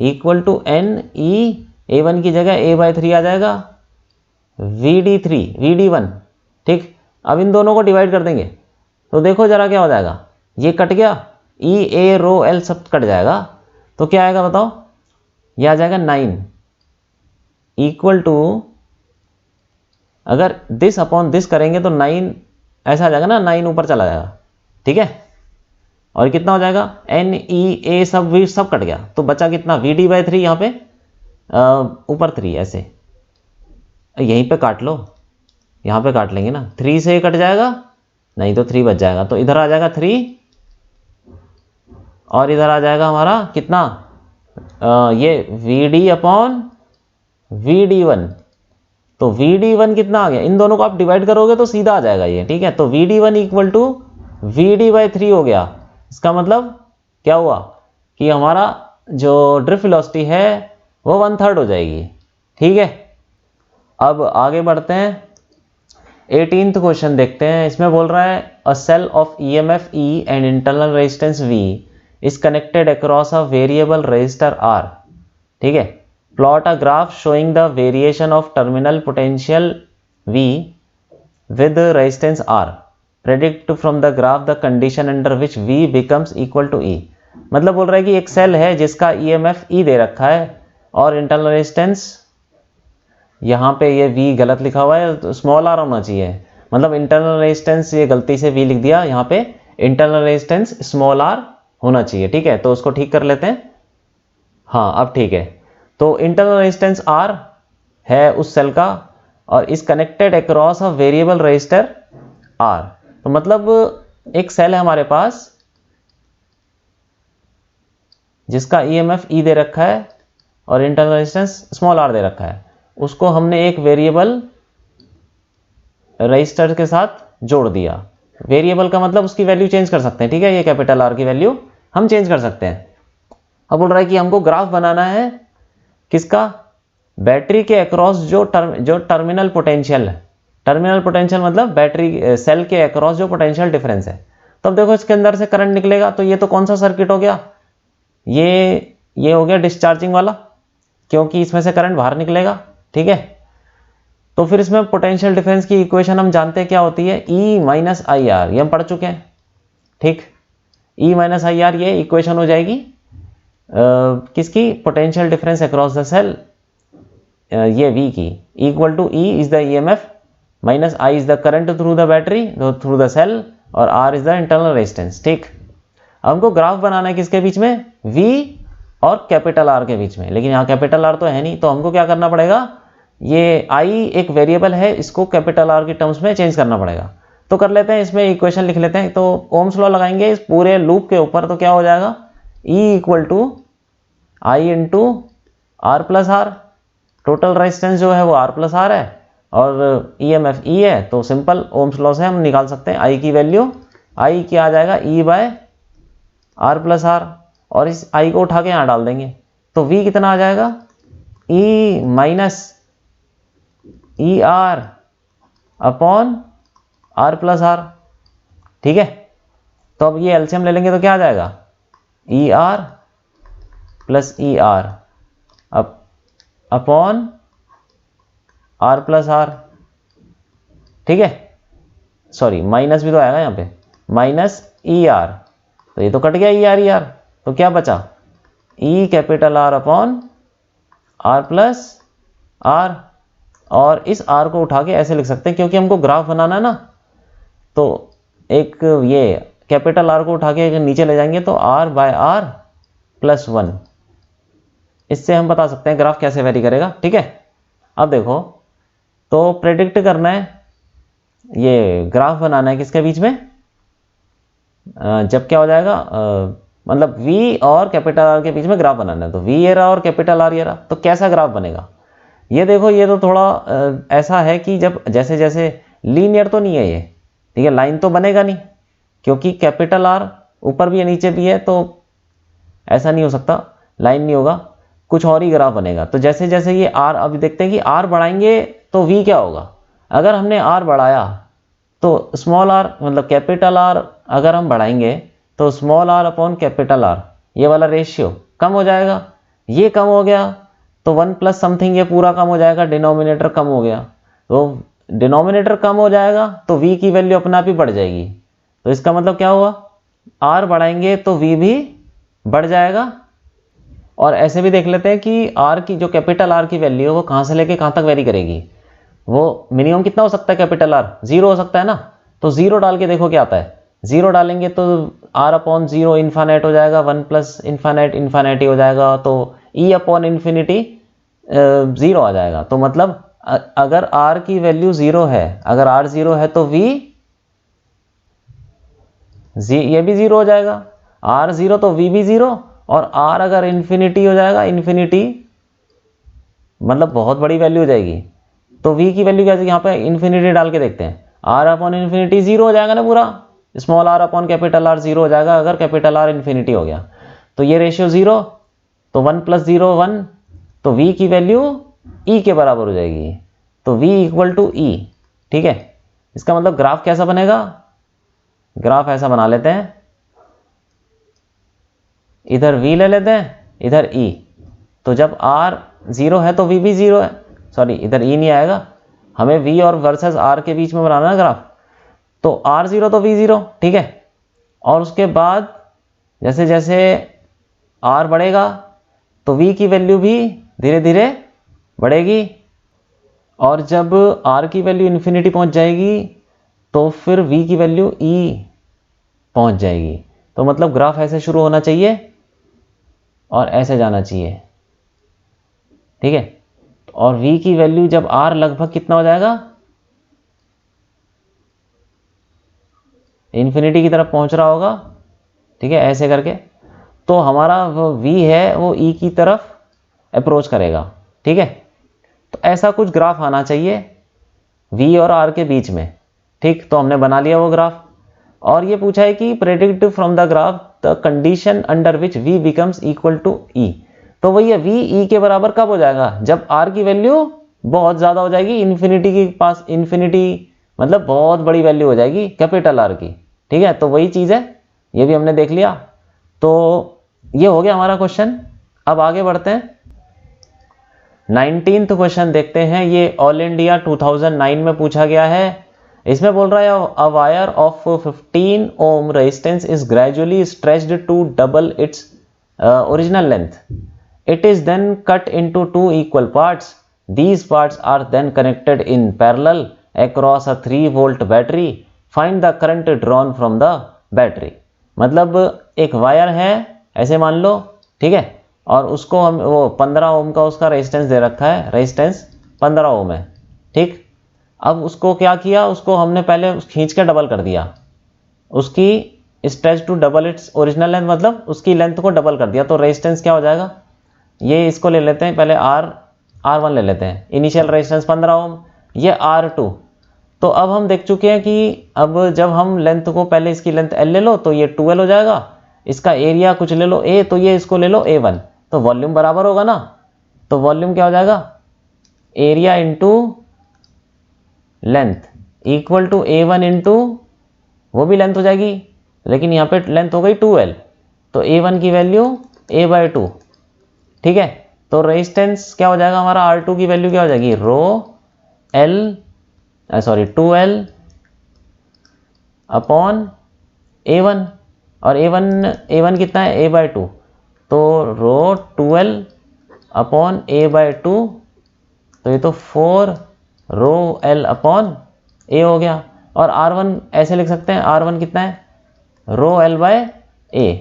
equal to NEA1 की जगह A/3 आ जाएगा, VD1, ठीक। अब इन दोनों को डिवाइड कर देंगे तो देखो जरा क्या हो जाएगा, ये कट गया, EA रो L सब कट जाएगा, तो क्या आएगा बताओ, ये आ जाएगा 9 इक्वल टू, अगर दिस अपॉन दिस करेंगे तो 9 ऐसा आ जाएगा ना, 9 ऊपर चला जाएगा, ठीक है। और कितना हो जाएगा, एन ई ए सब वी सब कट गया, तो बचा कितना, वी डी बाई 3, यहाँ पे ऊपर 3 ऐसे, यहीं पे काट लो, यहाँ पे काट लेंगे ना, 3 से कट जाएगा, नहीं तो 3 बच जाएगा, तो इधर आ जाएगा 3 और इधर आ जाएगा हमारा कितना, ये V D upon V D one. तो वी डी वन कितना आ गया, इन दोनों को आप डिवाइड करोगे तो सीधा आ जाएगा ये, ठीक है। तो V D one equal to V D by 3 हो गया। इसका मतलब क्या हुआ कि हमारा जो ड्रिफ्ट वेलोसिटी है वो 1/3 हो जाएगी, ठीक है। अब आगे बढ़ते हैं, 18th क्वेश्चन देखते हैं। इसमें बोल रहा है a cell of EMF E and internal resistance V is connected across a variable resistor R, ठीक है। Plot a graph showing the variation of terminal potential V with resistance R, predict from the graph the condition under which V becomes equal to E. मतलब बोल रहा है कि एक सेल है जिसका ईएमएफ ई दे रखा है और इंटरनल रेजिस्टेंस, यहाँ पे ये V गलत लिखा हुआ है, तो स्मॉल r होना चाहिए, मतलब इंटरनल रेजिस्टेंस ये गलती से V लिख दिया, यहाँ पे इंटरनल रेजिस्टेंस स्मॉल r होना चाहिए, ठीक है। तो उसको ठीक कर लेते हैं, हाँ अब ठीक है। तो इंटरनल रेजिस्टेंस R है उस सेल का और is connected across a variable resistor R। तो मतलब एक सेल है हमारे पास जिसका EMF E दे रखा है और इंटरनल रेजिस्टेंस स्मॉल r दे रखा है, उसको हमने एक वेरिएबल रजिस्टर के साथ जोड़ दिया। वेरिएबल का मतलब उसकी वैल्यू चेंज कर सकते हैं, ठीक है। ये कैपिटल R की वैल्यू हम चेंज कर सकते हैं। अब बोल रहा है कि हमको ग्राफ बनाना है किसका, बैटरी के अक्रॉस जो टर्मिनल पोटेंशियल है। टर्मिनल पोटेंशियल मतलब बैटरी सेल के अक्रॉस जो पोटेंशियल डिफरेंस है। तो अब देखो इसके अंदर से करंट निकलेगा, तो ये तो कौन सा सर्किट हो गया, ये हो गया डिस्चार्जिंग वाला, क्योंकि इसमें से करंट बाहर निकलेगा, ठीक है। तो फिर इसमें पोटेंशियल डिफरेंस की इक्वेशन हम जानते हैं क्या होती है, E माइनस आई आर, ये हम पढ़ चुके हैं, ठीक। E माइनस आई आर ये इक्वेशन हो जाएगी किसकी, potential difference across the cell, ये V की, equal to E is the EMF minus I is the current through the battery through the cell और R is the internal resistance, ठीक। अब हमको ग्राफ बनाना है किसके बीच में, V और कैपिटल R के बीच में, लेकिन यहाँ कैपिटल R तो है नहीं, तो हमको क्या करना पड़ेगा, ये I एक वेरिएबल है, इसको कैपिटल R की टर्म्स में चेंज करना पड़ेगा। तो कर लेते हैं, इसमें इक्वेशन लिख लेते हैं। तो ओम्स लॉ लगाएंगे इस पूरे लूप के ऊपर, तो क्या हो जाएगा, E equal to I into R plus R, total resistance जो है वो R प्लस आर है और EMF E है, तो सिंपल ओम्स लॉ से हम निकाल सकते हैं I की वैल्यू, I क्या आ जाएगा, E by R plus R, और इस I को उठा के यहाँ डाल देंगे, तो V कितना आ जाएगा, E minus E R upon R plus R, ठीक है। तो अब ये एलसीएम ले लेंगे तो क्या आ जाएगा, E R plus E R upon R plus R, ठीक है। सॉरी माइनस भी तो आएगा यहाँ पे, माइनस ई आर, तो ये तो कट गया ई आर, तो क्या बचा, E capital R upon R plus R, और इस R को उठा के ऐसे लिख सकते हैं, क्योंकि हमको ग्राफ बनाना है ना, तो एक ये कैपिटल R को उठा के नीचे ले जाएंगे तो R बाय R प्लस 1, इससे हम बता सकते हैं ग्राफ कैसे वेरी करेगा, ठीक है। अब देखो, तो प्रेडिक्ट करना है, ये ग्राफ बनाना है किसके बीच में, जब क्या हो जाएगा, मतलब V और कैपिटल R के बीच में ग्राफ बनाना है, तो V ये रहा और कैपिटल R ये रहा, तो कैसा ग्राफ बनेगा, ये देखो। ये तो थोड़ा ऐसा है कि जब जैसे जैसे लीनियर तो नहीं है ये, ठीक है, लाइन तो बनेगा नहीं, क्योंकि कैपिटल R ऊपर भी है नीचे भी है, तो ऐसा नहीं हो सकता, लाइन नहीं होगा, कुछ और ही ग्राफ बनेगा। तो जैसे जैसे ये R, अभी देखते हैं कि R बढ़ाएंगे तो V क्या होगा, अगर हमने R बढ़ाया तो स्मॉल r मतलब कैपिटल R अगर हम बढ़ाएंगे तो small r upon capital R, ये वाला रेशियो कम हो जाएगा, ये कम हो गया तो 1 प्लस समथिंग ये पूरा कम हो जाएगा, डिनोमिनेटर कम हो गया, तो डिनोमिनेटर कम हो जाएगा तो V की वैल्यू अपने आप ही बढ़ जाएगी। तो इसका मतलब क्या हुआ, R बढ़ाएंगे तो V भी बढ़ जाएगा, और ऐसे भी देख लेते हैं कि आर की जो कैपिटल आर की वैल्यू है वो कहाँ से लेके कहाँ तक वेरी करेगी। वो मिनिमम कितना हो सकता है, कैपिटल आर 0 हो सकता है ना। तो 0 डाल के देखो क्या आता है, 0 डालेंगे तो आर अपॉन 0 इन्फानेट हो जाएगा, 1 प्लस इन्फानेट इन्फानेटी हो जाएगा, तो ई अपॉन इन्फिनिटी 0 आ जाएगा। तो मतलब अगर आर की वैल्यू 0 है, अगर आर 0 है तो वी ये भी 0 हो जाएगा, आर 0 तो वी भी 0, और आर अगर इन्फिनिटी हो जाएगा, इन्फिनिटी मतलब बहुत बड़ी वैल्यू हो जाएगी, तो वी की वैल्यू क्या है, यहाँ पे इन्फिनिटी डाल के देखते हैं, आर अपॉन इन्फिनिटी 0 हो जाएगा ना पूरा, small R upon capital R 0 हो जाएगा अगर कैपिटल आर इन्फिनिटी हो गया। तो ये रेशियो 0, तो 1 प्लस 0 1, तो वी की वैल्यू ई के बराबर हो जाएगी, तो v इक्वल टू ई। ठीक है, इसका मतलब ग्राफ कैसा बनेगा, ग्राफ ऐसा बना लेते हैं, इधर v ले लेते हैं, इधर e। तो जब r 0 है तो v भी 0 है, सॉरी इधर e नहीं आएगा, हमें v और वर्सेस r के बीच में बनाना है ग्राफ। तो r 0 तो v 0, ठीक है। और उसके बाद जैसे जैसे r बढ़ेगा तो v की वैल्यू भी धीरे धीरे बढ़ेगी, और जब r की वैल्यू इन्फिनिटी पहुंच जाएगी तो फिर v की वैल्यू e पहुंच जाएगी। तो मतलब ग्राफ ऐसे शुरू होना चाहिए और ऐसे जाना चाहिए, ठीक है। और v की वैल्यू जब r लगभग कितना हो जाएगा, इन्फिनिटी की तरफ पहुंच रहा होगा, ठीक है, ऐसे करके, तो हमारा वो v है वो e की तरफ अप्रोच करेगा, ठीक है। तो ऐसा कुछ ग्राफ आना चाहिए v और r के बीच में, ठीक। तो हमने बना लिया वो ग्राफ, और ये पूछा है कि predict from the graph the condition under which v becomes equal to e। तो वही है, v e के बराबर कब हो जाएगा, जब r की वैल्यू बहुत ज़्यादा हो जाएगी, इन्फिनिटी के पास, इन्फिनिटी मतलब बहुत बड़ी वैल्यू हो जाएगी कैपिटल R की, ठीक है। तो वही चीज़ है, ये भी हमने देख लिया। तो ये हो गया हमारा क्वेश्चन। अब आगे बढ़ते हैं, 19th क्वेश्चन देखते हैं। ये ऑल इंडिया 2009 में पूछा गया है। इसमें बोल रहा है a wire of 15 ohm resistance is gradually stretched to double its original length. It is then cut into 2 equal parts. These parts are then connected in parallel across a 3 volt battery. Find the current drawn from the battery. मतलब एक वायर है ऐसे मान लो, ठीक है, और उसको हम वो 15 ओम का उसका रेजिस्टेंस दे रखा है, रेजिस्टेंस 15 ओम है, ठीक। अब उसको क्या किया, उसको हमने पहले खींच के डबल कर दिया, उसकी stretch to double its original length, मतलब उसकी लेंथ को डबल कर दिया। तो रेजिस्टेंस क्या हो जाएगा, ये इसको ले लेते हैं पहले, R1 ले लेते हैं, इनिशियल रेजिस्टेंस 15 ओम, ये R2। तो अब हम देख चुके हैं कि अब जब हम लेंथ को, पहले इसकी लेंथ L ले लो तो ये 2L हो जाएगा, इसका एरिया कुछ ले लो A, तो ये इसको ले लो A1, तो वॉल्यूम बराबर होगा ना। तो वॉल्यूम क्या हो जाएगा, area into length equal to A1 into वो भी लेंथ हो जाएगी, लेकिन यहाँ पे लेंथ हो गई 2L, तो A1 की वैल्यू A/2, ठीक है। तो रेजिस्टेंस क्या हो जाएगा हमारा, R2 की वैल्यू क्या हो जाएगी, 2L अपॉन A1, और A1 कितना है, A/2, तो 2L अपॉन A/2, तो ये तो 4 अपॉन A हो गया। और R1 ऐसे लिख सकते हैं, R1 कितना है, L/A,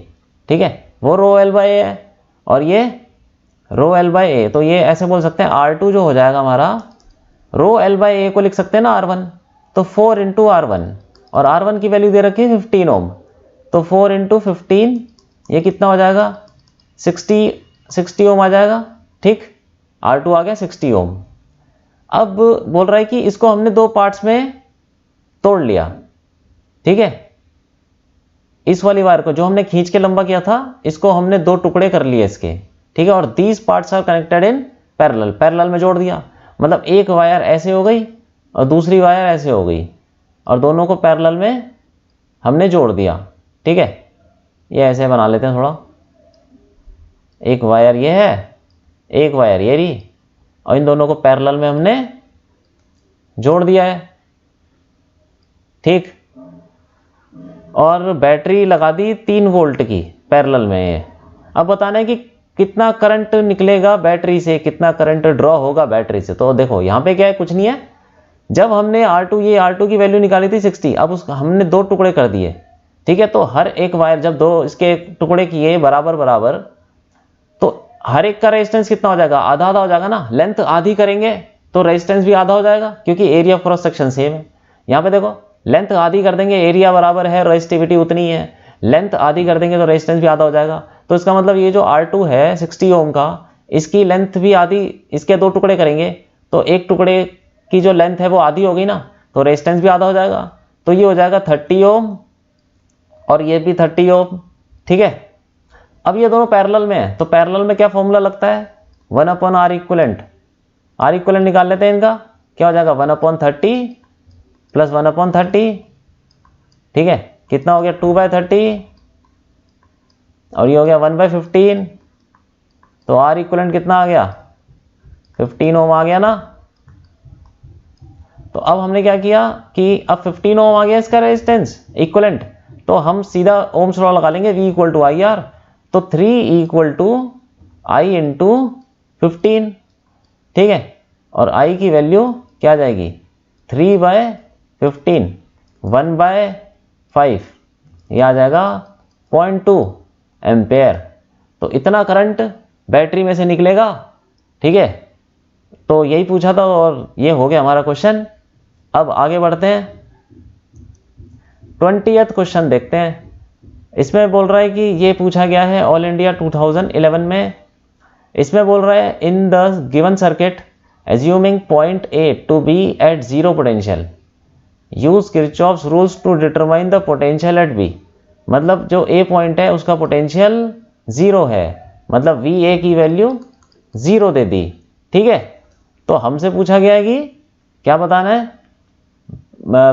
ठीक है, वो L/A है और ये L/A, तो ये ऐसे बोल सकते हैं R2 जो हो जाएगा हमारा, L/A को लिख सकते हैं ना R1, तो 4 इंटू R1, और R1 की वैल्यू दे रखी है 15 ओम, तो 4 इंटू 15 ये कितना हो जाएगा, 60 ओम आ जाएगा, ठीक। R2 आ गया 60 ओम। अब बोल रहा है कि इसको हमने 2 पार्ट्स में तोड़ लिया, ठीक है। इस वाली वायर को जो हमने खींच के लंबा किया था, इसको हमने 2 टुकड़े कर लिए इसके, ठीक है। और these parts are connected in parallel, parallel में जोड़ दिया, मतलब एक वायर ऐसे हो गई और दूसरी वायर ऐसे हो गई, और दोनों को पैरेलल में हमने जोड़ दिया, ठीक है। ये ऐसे बना लेते हैं थोड़ा, एक वायर ये है, एक वायर ये रही, और इन दोनों को पैरेलल में हमने जोड़ दिया है, ठीक। और बैटरी लगा दी 3 वोल्ट की पैरेलल में। अब बताना है कि कितना करंट निकलेगा बैटरी से, कितना करंट ड्रॉ होगा बैटरी से। तो देखो यहाँ पे क्या है, कुछ नहीं है। जब हमने R2 ये R2 की वैल्यू निकाली थी 60, अब उसका हमने 2 टुकड़े कर दिए, ठीक है। तो हर एक वायर जब 2 इसके टुकड़े किए बराबर बराबर, तो हर एक का रेजिस्टेंस कितना हो जाएगा, आधा आधा हो जाएगा ना। लेंथ आधी करेंगे तो रेजिस्टेंस भी आधा हो जाएगा, क्योंकि area of cross section same है। यहाँ पे देखो लेंथ आधी कर देंगे, एरिया बराबर है, रेजिस्टिविटी उतनी है, लेंथ आधी कर देंगे तो रेजिस्टेंस भी आधा हो जाएगा। तो इसका मतलब ये जो R2 है 60 ओम का, इसकी लेंथ भी आधी, इसके 2 टुकड़े करेंगे तो एक टुकड़े की जो लेंथ है वो आधी होगी ना, तो रेजिस्टेंस भी आधा हो जाएगा। तो ये हो जाएगा 30 ओम और ये भी 30 ओम, ठीक है। अब ये दोनों पैरेलल में है, तो पैरेलल में क्या फॉर्मूला लगता है, 1/R इक्विवेलेंट। R इक्विवेलेंट निकाल लेते हैं इनका, क्या हो जाएगा 1/30 प्लस 1/30, ठीक है। कितना हो गया 2/30 और ये हो गया 1/15। तो R इक्विवेलेंट कितना आ गया, 15 ओम आ गया ना। तो अब हमने क्या किया कि अब 15 ओम आ गया इसका रेजिस्टेंस इक्विवेलेंट, तो हम सीधा ओम्स लॉ लगा लेंगे, V = IR। तो 3 = I × 15, ठीक है। और I की वैल्यू क्या आ जाएगी, 3/15, 1/5, ये आ जाएगा 0.2 एम्पेयर। तो इतना करंट बैटरी में से निकलेगा, ठीक है। तो यही पूछा था और ये हो गया हमारा क्वेश्चन। अब आगे बढ़ते हैं, 20th क्वेश्चन देखते हैं। इसमें बोल रहा है कि ये पूछा गया है ऑल इंडिया 2011 में। इसमें बोल रहा है in the given circuit assuming point A to B at 0 potential, use Kirchhoff's rules to determine the potential at B। मतलब जो A पॉइंट है उसका पोटेंशियल 0 है, मतलब VA की वैल्यू 0 दे दी, ठीक है। तो हमसे पूछा गया है कि क्या बताना है,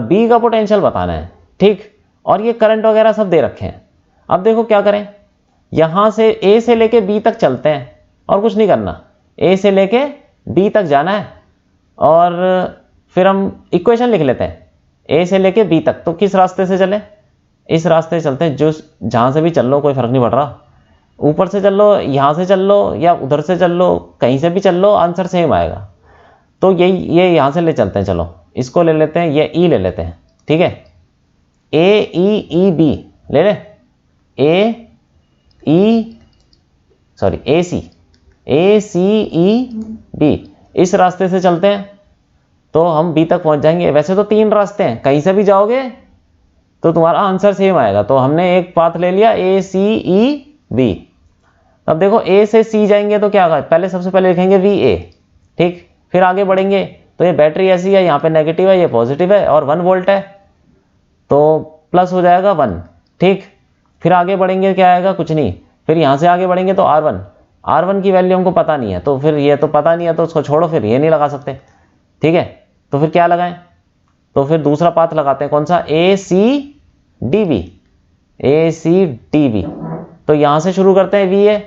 B का पोटेंशियल बताना है, ठीक। और ये करंट वगैरह सब दे रखे हैं। अब देखो क्या करें, यहां से A से लेके B तक चलते हैं और कुछ नहीं करना, A से लेके B तक जाना है। और फिर हम इक्वेशन लिख लेते हैं, A से लेके B तक। तो किस रास्ते से चले, इस रास्ते से चलते हैं, जो जहां से भी चल लो कोई फर्क नहीं पड़ रहा, ऊपर से चल लो, यहां से चल लो या उधर से चल लो, कहीं से भी चल लो, आंसर सेम आएगा। तो ये यहां से ले चलते हैं, चलो इसको ले लेते हैं, ये E ले लेते हैं, ठीक है। AEB ले ले, ACEB, इस रास्ते से चलते हैं तो हम B तक पहुंच जाएंगे। वैसे तो 3 रास्ते हैं, कहीं से भी जाओगे तो तुम्हारा आंसर सेम आएगा। तो हमने एक पाथ ले लिया ACEB। अब देखो A से C जाएंगे तो क्या होगा, पहले सबसे पहले लिखेंगे VA, ठीक। फिर आगे बढ़ेंगे तो ये बैटरी ऐसी है, यहाँ पे नेगेटिव है, ये पॉजिटिव है और 1 वोल्ट है, तो प्लस हो जाएगा 1, ठीक। फिर आगे बढ़ेंगे क्या आएगा, कुछ नहीं। फिर यहाँ से आगे बढ़ेंगे तो R1 की वैल्यू हमको पता नहीं है, तो फिर ये तो पता नहीं है तो उसको छोड़ो, फिर ये नहीं लगा सकते, ठीक है। तो फिर क्या लगाएं, तो फिर दूसरा पाथ लगाते हैं, कौन सा, ACDB। तो यहाँ से शुरू करते हैं VA,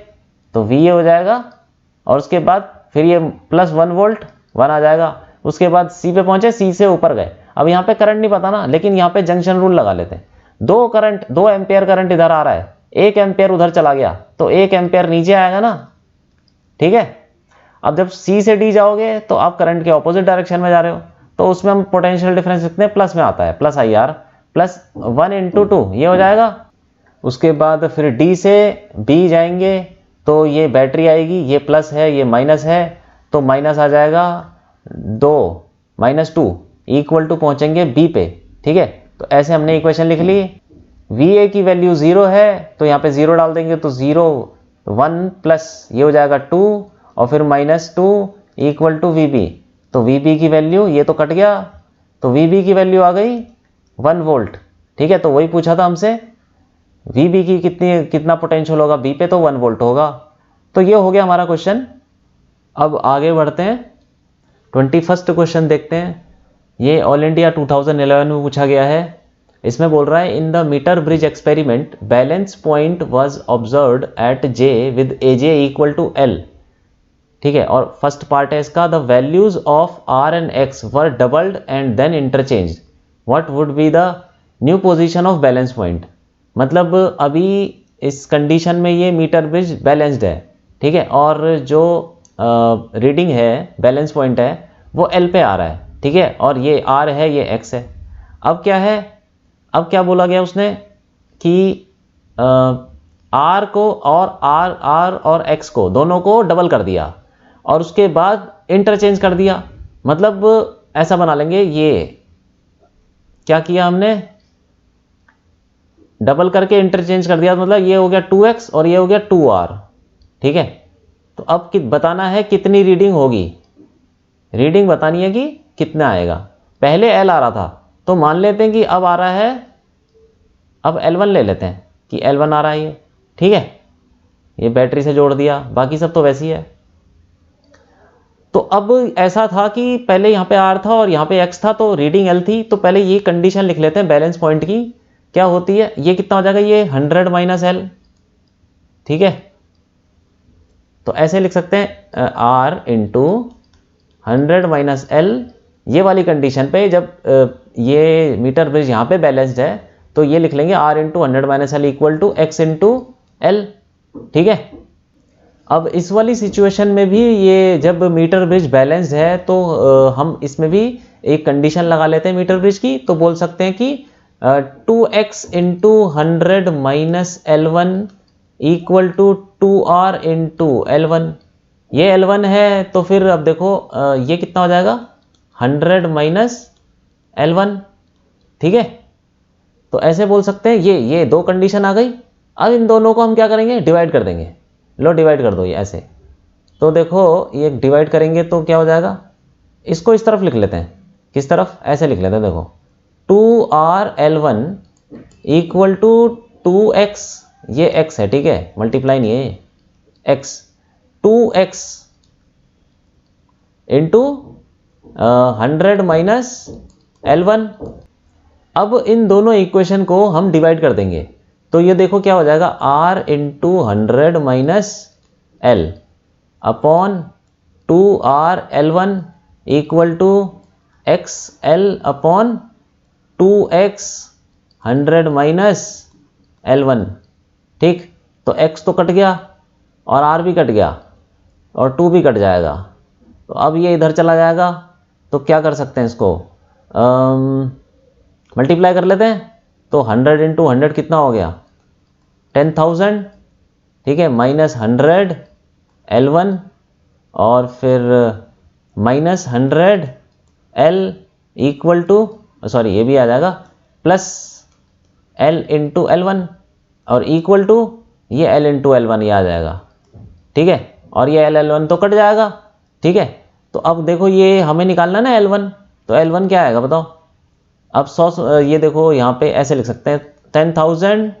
तो VA हो जाएगा और उसके बाद फिर ये प्लस 1 वोल्ट 1 आ जाएगा। उसके बाद C पे पहुंचे, C से ऊपर गए। अब यहाँ पे करंट नहीं पता ना, लेकिन यहाँ पे जंक्शन रूल लगा लेते हैं। 2 एम्पेयर करंट इधर आ रहा है, 1 एम्पेयर उधर चला गया, तो 1 एम्पेयर नीचे आएगा ना, ठीक है। अब जब C से D जाओगे तो आप करंट के ऑपोजिट डायरेक्शन में जा रहे हो, तो उसमें हम पोटेंशियल डिफरेंस लिखते हैं, प्लस में आता है, प्लस IR प्लस 1 × 2, ये हो जाएगा। उसके बाद फिर D से B जाएंगे तो ये बैटरी आएगी, ये प्लस है ये माइनस है, तो माइनस आ जाएगा 2 -2 इक्वल टू पहुंचेंगे B पे, ठीक है। तो ऐसे हमने इक्वेशन लिख ली। VA की वैल्यू 0 है तो यहाँ पे 0 डाल देंगे, तो 0 1 प्लस ये हो जाएगा 2 और फिर -2 इक्वल टू VB। तो VB की वैल्यू, ये तो कट गया, तो VB की वैल्यू आ गई 1 वोल्ट, ठीक है। तो वही पूछा था हमसे, VB की कितना पोटेंशियल होगा B पे, तो 1 वोल्ट होगा। तो ये हो गया हमारा क्वेश्चन। अब आगे बढ़ते हैं, 21st क्वेश्चन देखते हैं। ये ऑल इंडिया 2011 में पूछा गया है। इसमें बोल रहा है in the meter bridge experiment balance point was observed at J with AJ equal to L, ठीक है। और फर्स्ट पार्ट है इसका, the values of R and X were doubled and then interchanged, what would be the new position of balance point. मतलब अभी इस कंडीशन में ये मीटर ब्रिज बैलेंस्ड है, ठीक है, और जो रीडिंग है बैलेंस पॉइंट है वो एल पे आ रहा है, ठीक है, और ये आर है, ये एक्स है। अब क्या है, अब क्या बोला गया उसने कि आर को और आर और एक्स को दोनों को डबल कर दिया और उसके बाद इंटरचेंज कर दिया। मतलब ऐसा बना लेंगे, ये क्या किया हमने, डबल करके इंटरचेंज कर दिया, मतलब ये हो गया 2x और ये हो गया 2r, ठीक है। तो अब बताना है कितनी रीडिंग होगी, रीडिंग बतानी है कि कितना आएगा। पहले L आ रहा था तो मान लेते हैं कि अब आ रहा है, अब L1 ले लेते हैं कि L1 आ रहा है ये, ठीक है, ये बैटरी से जोड़ दिया, बाकी सब तो वैसे ही है। तो अब ऐसा था कि पहले यहाँ पे R था और यहाँ पे X था, तो रीडिंग L थी, तो पहले ये कंडीशन लिख लेते हैं बैलेंस पॉइंट की, क्या होती है, ये कितना हो जाएगा, ये 100 माइनस L, ठीक है। तो ऐसे लिख सकते हैं R इंटू 100 माइनस L, ये वाली कंडीशन पे जब ये मीटर ब्रिज यहाँ पे बैलेंस्ड है तो ये लिख लेंगे R into 100 minus L equal to X into L, ठीक है। अब इस वाली सिचुएशन में भी ये जब मीटर ब्रिज बैलेंस्ड है तो हम इसमें भी एक कंडीशन लगा लेते हैं मीटर ब्रिज की, तो बोल सकते हैं कि 2x into 100 minus L1 equal to 2R into L1। ये L1 है तो फिर अब देखो ये कितना हो जाएगा, 100 माइनस L1, ठीक है। तो ऐसे बोल सकते हैं, ये दो कंडीशन आ गई। अब इन दोनों को हम क्या करेंगे, डिवाइड कर देंगे। लो डिवाइड कर दो ये ऐसे, तो देखो ये डिवाइड करेंगे तो क्या हो जाएगा, इसको इस तरफ लिख लेते हैं, किस तरफ, ऐसे लिख लेते हैं, देखो 2RL1 इक्वल टू 2x, ये x है, ठीक है, मल्टीप्लाई नहीं है x, 2x into 100 minus L1। अब इन दोनों इक्वेशन को हम डिवाइड कर देंगे, तो ये देखो क्या हो जाएगा, R into 100 minus L upon 2RL1 equal to XL upon 2x 100 minus L1, ठीक। तो x तो कट गया और R भी कट गया और 2 भी कट जाएगा, तो अब ये इधर चला जाएगा, तो क्या कर सकते हैं, इसको मल्टीप्लाई कर लेते हैं। तो 100 इंटू 100 कितना हो गया, 10,000, ठीक है, माइनस 100 L1 और फिर minus 100 L equal to, sorry ये भी आ जाएगा, प्लस L इंटू L1 और इक्वल टू ये L इंटू L1 ये आ जाएगा, ठीक है, और ये L1 तो कट जाएगा, ठीक है। तो अब देखो ये हमें निकालना ना L1, तो L1 क्या आएगा बताओ। अब 100, ये देखो यहाँ पे ऐसे लिख सकते हैं, 10,000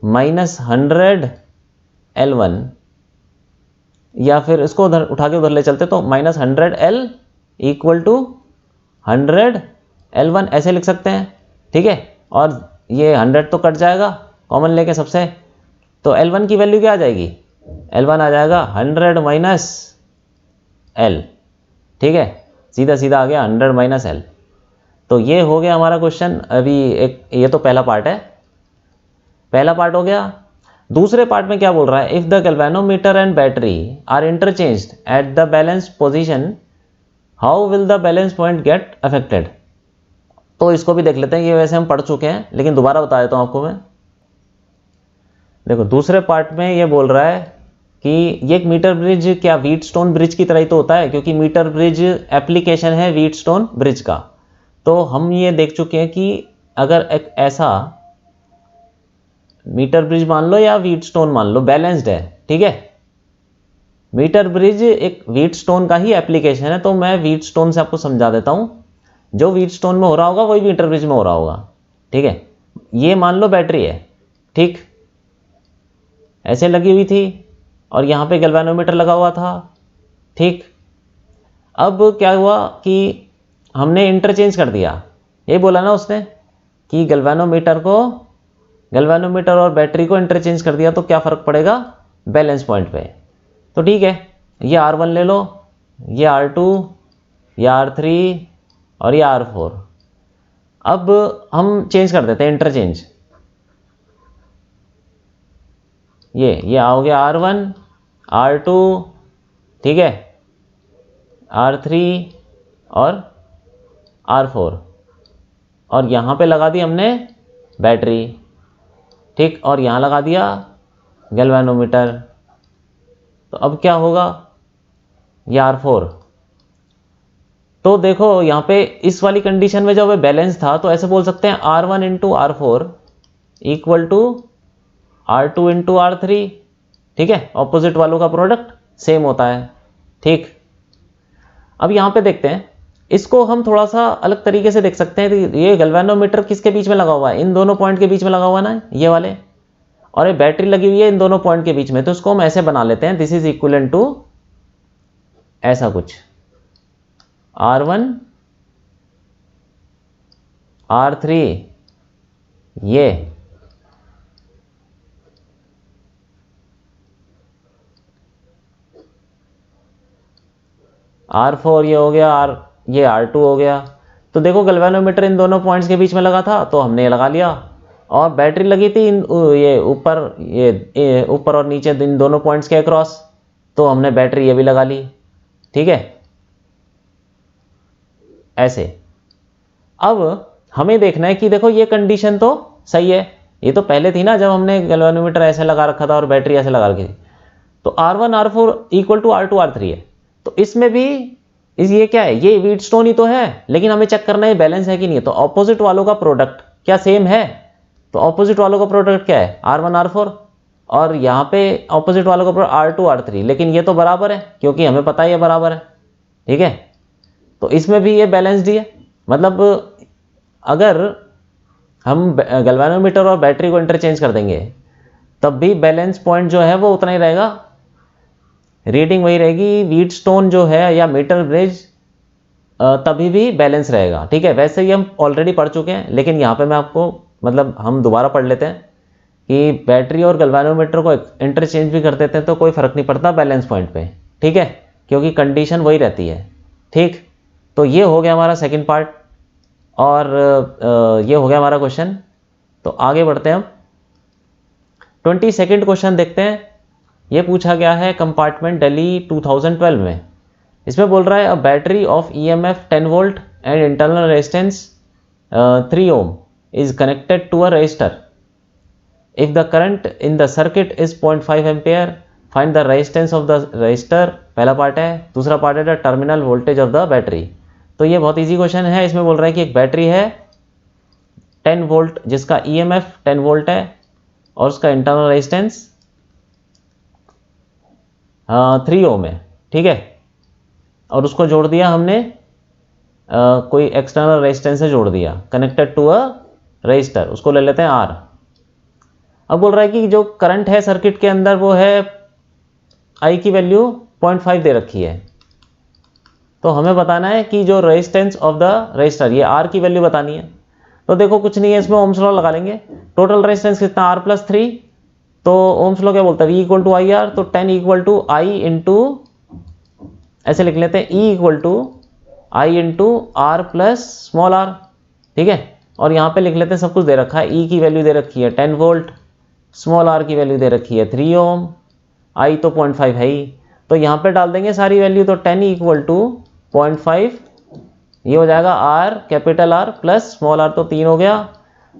माइनस 100 L1, या फिर इसको उधर उठा के उधर ले चलते तो minus 100 L equal to 100 L1, ऐसे लिख सकते हैं, ठीक है। और ये 100 तो कट जाएगा कॉमन लेके सबसे, तो L1 की वैल्यू क्या आ जाएगी, L1 आ जाएगा 100 माइनस L, ठीक है, सीधा सीधा आ गया 100 माइनस L। तो ये हो गया हमारा क्वेश्चन। अभी एक ये तो पहला पार्ट है, पहला पार्ट हो गया। दूसरे पार्ट में क्या बोल रहा है, if the galvanometer and battery are interchanged at the balance position how will the balance point get affected. तो इसको भी देख लेते हैं, ये वैसे हम पढ़ चुके हैं लेकिन दोबारा बता देता हूं आपको मैं। देखो दूसरे पार्ट में ये बोल रहा है कि ये एक मीटर ब्रिज क्या व्हीटस्टोन ब्रिज की तरह ही तो होता है, क्योंकि मीटर ब्रिज एप्लीकेशन है व्हीटस्टोन ब्रिज का। तो हम ये देख चुके हैं कि अगर एक ऐसा मीटर ब्रिज मान लो या व्हीटस्टोन मान लो, बैलेंस्ड है, ठीक है। मीटर ब्रिज एक व्हीटस्टोन का ही एप्लीकेशन है, तो मैं व्हीटस्टोन से आपको समझा देता हूं। जो व्हीटस्टोन में हो रहा होगा वही मीटर ब्रिज में हो रहा होगा, ठीक है। ये मान लो बैटरी है, ठीक, ऐसे लगी हुई थी और यहां पे गैल्वेनोमीटर लगा हुआ था, ठीक। अब क्या हुआ कि हमने इंटरचेंज कर दिया, ये बोला ना उसने कि गैल्वेनोमीटर और बैटरी को इंटरचेंज कर दिया तो क्या फर्क पड़ेगा बैलेंस पॉइंट पे। तो ठीक है, ये R1 ले लो, ये R2, ये R3 और ये R4। अब हम चेंज कर देते हैं, इंटरचेंज, ये हो गया R1 R2, ठीक है, R3 और R4, और यहाँ पे लगा दी हमने बैटरी, ठीक, और यहाँ लगा दिया गैल्वेनोमीटर। तो अब क्या होगा, ये R4। तो देखो यहाँ पे इस वाली कंडीशन में जब बैलेंस था तो ऐसे बोल सकते हैं R1 into R4 equal to R2 into R3, ठीक है, ऑपोजिट वालों का प्रोडक्ट सेम होता है, ठीक। अब यहाँ पे देखते हैं, इसको हम थोड़ा सा अलग तरीके से देख सकते हैं। ये गैल्वेनोमीटर किसके बीच में लगा हुआ है, इन दोनों पॉइंट के बीच में लगा हुआ ना, ये वाले, और ये बैटरी लगी हुई है इन दोनों पॉइंट के बीच में। तो इसको हम ऐसे बना लेते हैं, दिस इज इक्वलेंट टू ऐसा कुछ, R1 R3 ये, R4 ये हो गया, ये R2 हो गया। तो देखो गैल्वेनोमीटर इन दोनों पॉइंट्स के बीच में लगा था तो हमने ये लगा लिया, और बैटरी लगी थी ये ऊपर, ये ऊपर और नीचे इन दोनों पॉइंट्स के अक्रॉस, तो हमने बैटरी ये भी लगा ली, ठीक है, ऐसे। अब हमें देखना है कि देखो ये कंडीशन तो सही है, ये तो पहले थी ना जब हमने गैल्वेनोमीटर ऐसे लगा रखा था और बैटरी ऐसे लगा रखी थी। तो R1 R4 equal to R2 R3 है, तो इसमें भी ये क्या है, ये व्हीटस्टोन ही तो है, लेकिन हमें चेक करना है बैलेंस है कि नहीं है। तो ऑपोजिट वालों का प्रोडक्ट क्या सेम है, तो ऑपोजिट वालों का प्रोडक्ट क्या है, R1 R4, और यहाँ पे ऑपोजिट वालों का प्रोडक्ट R2 R3, लेकिन ये तो बराबर है क्योंकि हमें पता है ये बराबर है, ठीक है। तो इसमें भी ये बैलेंस्ड ही है, मतलब अगर हम गैल्वेनोमीटर और बैटरी को इंटरचेंज कर देंगे तब भी बैलेंस पॉइंट जो है वो उतना ही रहेगा, रीडिंग वही रहेगी, व्हीटस्टोन जो है या मीटर ब्रिज तभी भी बैलेंस रहेगा, ठीक है। वैसे ही हम ऑलरेडी पढ़ चुके हैं, लेकिन यहाँ पे मैं आपको मतलब हम दोबारा पढ़ लेते हैं कि बैटरी और गैल्वेनोमीटर को इंटरचेंज भी कर देते हैं तो कोई फर्क नहीं पड़ता बैलेंस पॉइंट पे, ठीक है, क्योंकि कंडीशन वही रहती है, ठीक। तो ये हो गया हमारा सेकंड पार्ट, और ये हो गया हमारा क्वेश्चन। तो आगे बढ़ते हैं हम 22nd क्वेश्चन देखते हैं। ये पूछा गया है कंपार्टमेंट दिल्ली 2012 में। इसमें बोल रहा है a battery of EMF 10 volt and internal resistance 3 ohm is connected to a resistor. If the current in the circuit is 0.5 ampere, find the resistance of the resistor. पहला पार्ट है। दूसरा पार्ट है the terminal voltage of the battery. तो ये बहुत इजी क्वेश्चन है। इसमें बोल रहा है कि एक बैटरी है 10 वोल्ट जिसका EMF 10 वोल्ट है और उसका इंटरनल रेजिस्टेंस 3 ओम है, ठीक है, और उसको जोड़ दिया हमने कोई एक्सटर्नल रेजिस्टेंस से जोड़ दिया, कनेक्टेड टू अ रजिस्टर, उसको ले लेते हैं R। अब बोल रहा है कि जो करंट है सर्किट के अंदर वो है I की वैल्यू 0.5 दे रखी है। तो हमें बताना है कि जो रेजिस्टेंस ऑफ द रजिस्टर, ये R की वैल्यू बतानी है। तो देखो कुछ नहीं है, इसमें ओम्स लॉ लगा लेंगे। टोटल रेजिस्टेंस कितना R+3, तो ओम्स लॉ क्या बोलता है, V इक्वल टू IR, तो 10 इक्वल टू I इंटू, ऐसे लिख लेते हैं, E equal to I into R plus small r, ठीक है। और यहाँ पे लिख लेते हैं, सब कुछ दे रखा है, E की वैल्यू दे रखी है 10 वोल्ट, स्मॉल r की वैल्यू दे रखी है 3 ओम, I तो 0.5 है ही, तो यहाँ पे डाल देंगे सारी वैल्यू। तो 10 इक्वल टू 0.5, ये हो जाएगा R capital R plus small r, तो 3 हो गया।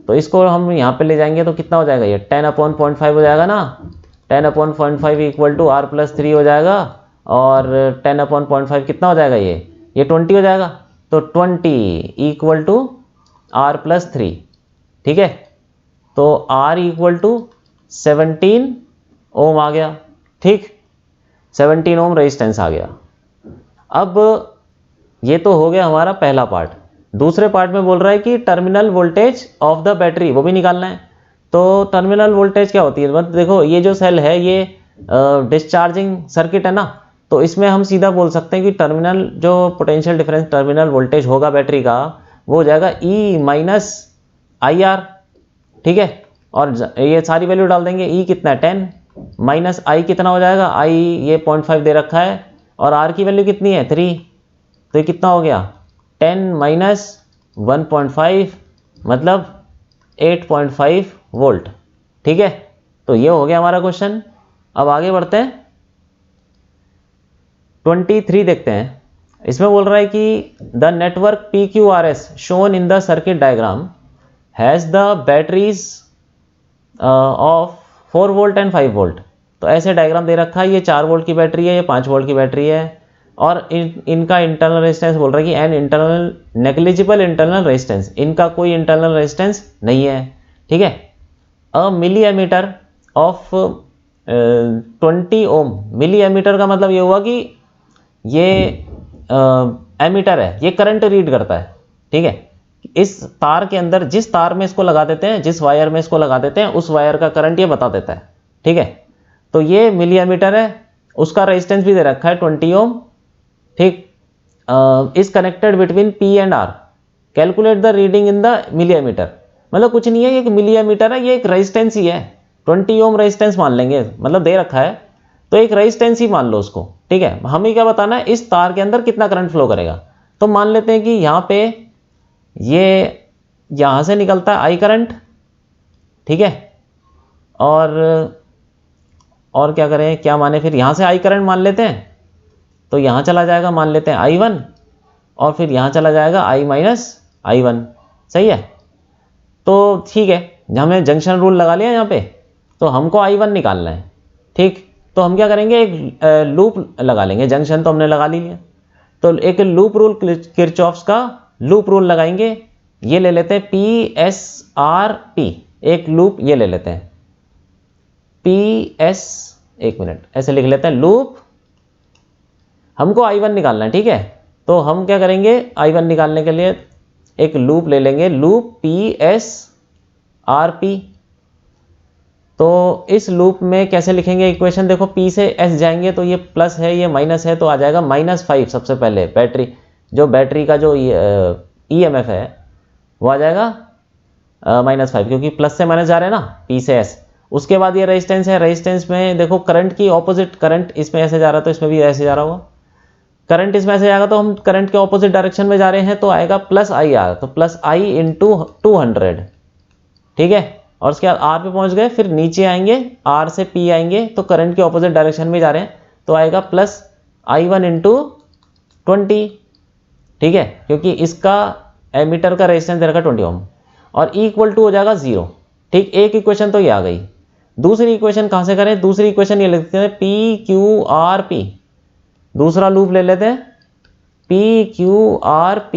तो इसको हम यहाँ पे ले जाएंगे तो कितना हो जाएगा, ये 10/0.5 हो जाएगा ना। 10/0.5 इक्वल टू R+3 हो जाएगा, और 10/0.5 कितना हो जाएगा, ये 20 हो जाएगा। तो 20 इक्वल टू R+3, ठीक है। तो R इक्वल टू 17 ओम आ गया, ठीक, 17 ओम रेजिस्टेंस आ गया। अब ये तो हो गया हमारा पहला पार्ट। दूसरे पार्ट में बोल रहा है कि terminal voltage of the battery, वो भी निकालना है। तो टर्मिनल वोल्टेज क्या होती है, मतलब देखो ये जो सेल है ये डिस्चार्जिंग सर्किट है ना, तो इसमें हम सीधा बोल सकते हैं कि टर्मिनल जो पोटेंशियल डिफरेंस टर्मिनल वोल्टेज होगा बैटरी का, वो हो जाएगा E माइनस IR, ठीक है। और ये सारी वैल्यू डाल देंगे, E कितना है 10, माइनस I कितना हो जाएगा, I ये 0.5 दे रखा है, और R की वैल्यू कितनी है 3, तो ये कितना हो गया 10 माइनस 1.5 मतलब 8.5 वोल्ट, ठीक है। तो ये हो गया हमारा क्वेश्चन। अब आगे बढ़ते हैं। 23 देखते हैं। इसमें बोल रहा है कि the network PQRS shown in the circuit diagram has the batteries of 4 volt and 5 volt. तो ऐसे डायग्राम दे रखा है, ये 4 वोल्ट की बैटरी है, ये 5 वोल्ट की बैटरी है, और इनका इंटरनल रेजिस्टेंस बोल रहा है कि an internal negligible internal resistance, इनका कोई इंटरनल रेजिस्टेंस नहीं है। ठीक है। A milliammeter of 20 ohm, milliammeter का मतलब ये हुआ कि ये एमीटर है, ये करंट रीड करता है। ठीक है। इस तार के अंदर, जिस तार में इसको लगा देते हैं, जिस वायर में इसको लगा देते हैं, उस वायर का करंट ये बता देता है। ठीक है। तो ये मिली एमीटर है, उसका रेजिस्टेंस भी दे रखा है 20 ओम। ठीक। Is connected between P and R, calculate the reading in the milliammeter. मतलब कुछ नहीं है, ये एक मिली एमीटर है, ये एक रेजिस्टेंस ही है, 20 ओम रेजिस्टेंस मान लेंगे, मतलब दे रखा है तो एक रेजिस्टेंस ही मान लो उसको। ठीक है। हमें क्या बताना है, इस तार के अंदर कितना करंट फ्लो करेगा। तो मान लेते हैं कि यहाँ पे ये यहाँ से निकलता है आई करंट। ठीक है। और क्या करें, क्या माने, फिर यहाँ से आई करंट मान लेते हैं, तो यहाँ चला जाएगा, मान लेते हैं I1, और फिर यहाँ चला जाएगा I माइनस I1। सही है। तो ठीक है, हमने जंक्शन रूल लगा लिया यहाँ पे, तो हमको I1 निकालना है। ठीक। तो हम क्या करेंगे, एक लूप लगा लेंगे, जंक्शन तो हमने लगा लिया, तो एक लूप रूल, किरचॉफ्स का लूप रूल लगाएंगे। ये ले लेते हैं PSRP, एक लूप ये ले लेते हैं PS, एक मिनट ऐसे लिख लेते हैं, लूप। हमको I1 निकालना है। ठीक है। तो हम क्या करेंगे, I1 निकालने के लिए एक लूप ले लेंगे, लूप PSRP। तो इस लूप में कैसे लिखेंगे इक्वेशन, देखो P से S जाएंगे तो ये प्लस है, ये माइनस है, तो आ जाएगा -5। सबसे पहले बैटरी, जो बैटरी का जो EMF है वो आ जाएगा -5, क्योंकि प्लस से माइनस जा रहे हैं ना, P से S। उसके बाद ये रेजिस्टेंस है, रेजिस्टेंस में देखो करंट की ऑपोजिट, करंट इसमें ऐसे जा रहा है तो इसमें भी ऐसे जा रहा होगा, करंट इसमें ऐसे जाएगा, तो हम करंट के ऑपोजिट डायरेक्शन में जा रहे हैं, तो आएगा +I R, तो +I × 200। ठीक है। और उसके बाद R पे पहुंच गए, फिर नीचे आएंगे, R से P आएंगे, तो करंट के ऑपोजिट डायरेक्शन में जा रहे हैं, तो आएगा +I1 × 20। ठीक है। क्योंकि इसका एमीटर का रेजिस्टेंस दे रखा 20 ओम, और E = हो जाएगा 0। ठीक। एक इक्वेशन तो ये आ गई। दूसरी इक्वेशन कहाँ से करें, दूसरी इक्वेशन ये लिखते हैं PQRP, दूसरा लूप ले लेते हैं PQRP।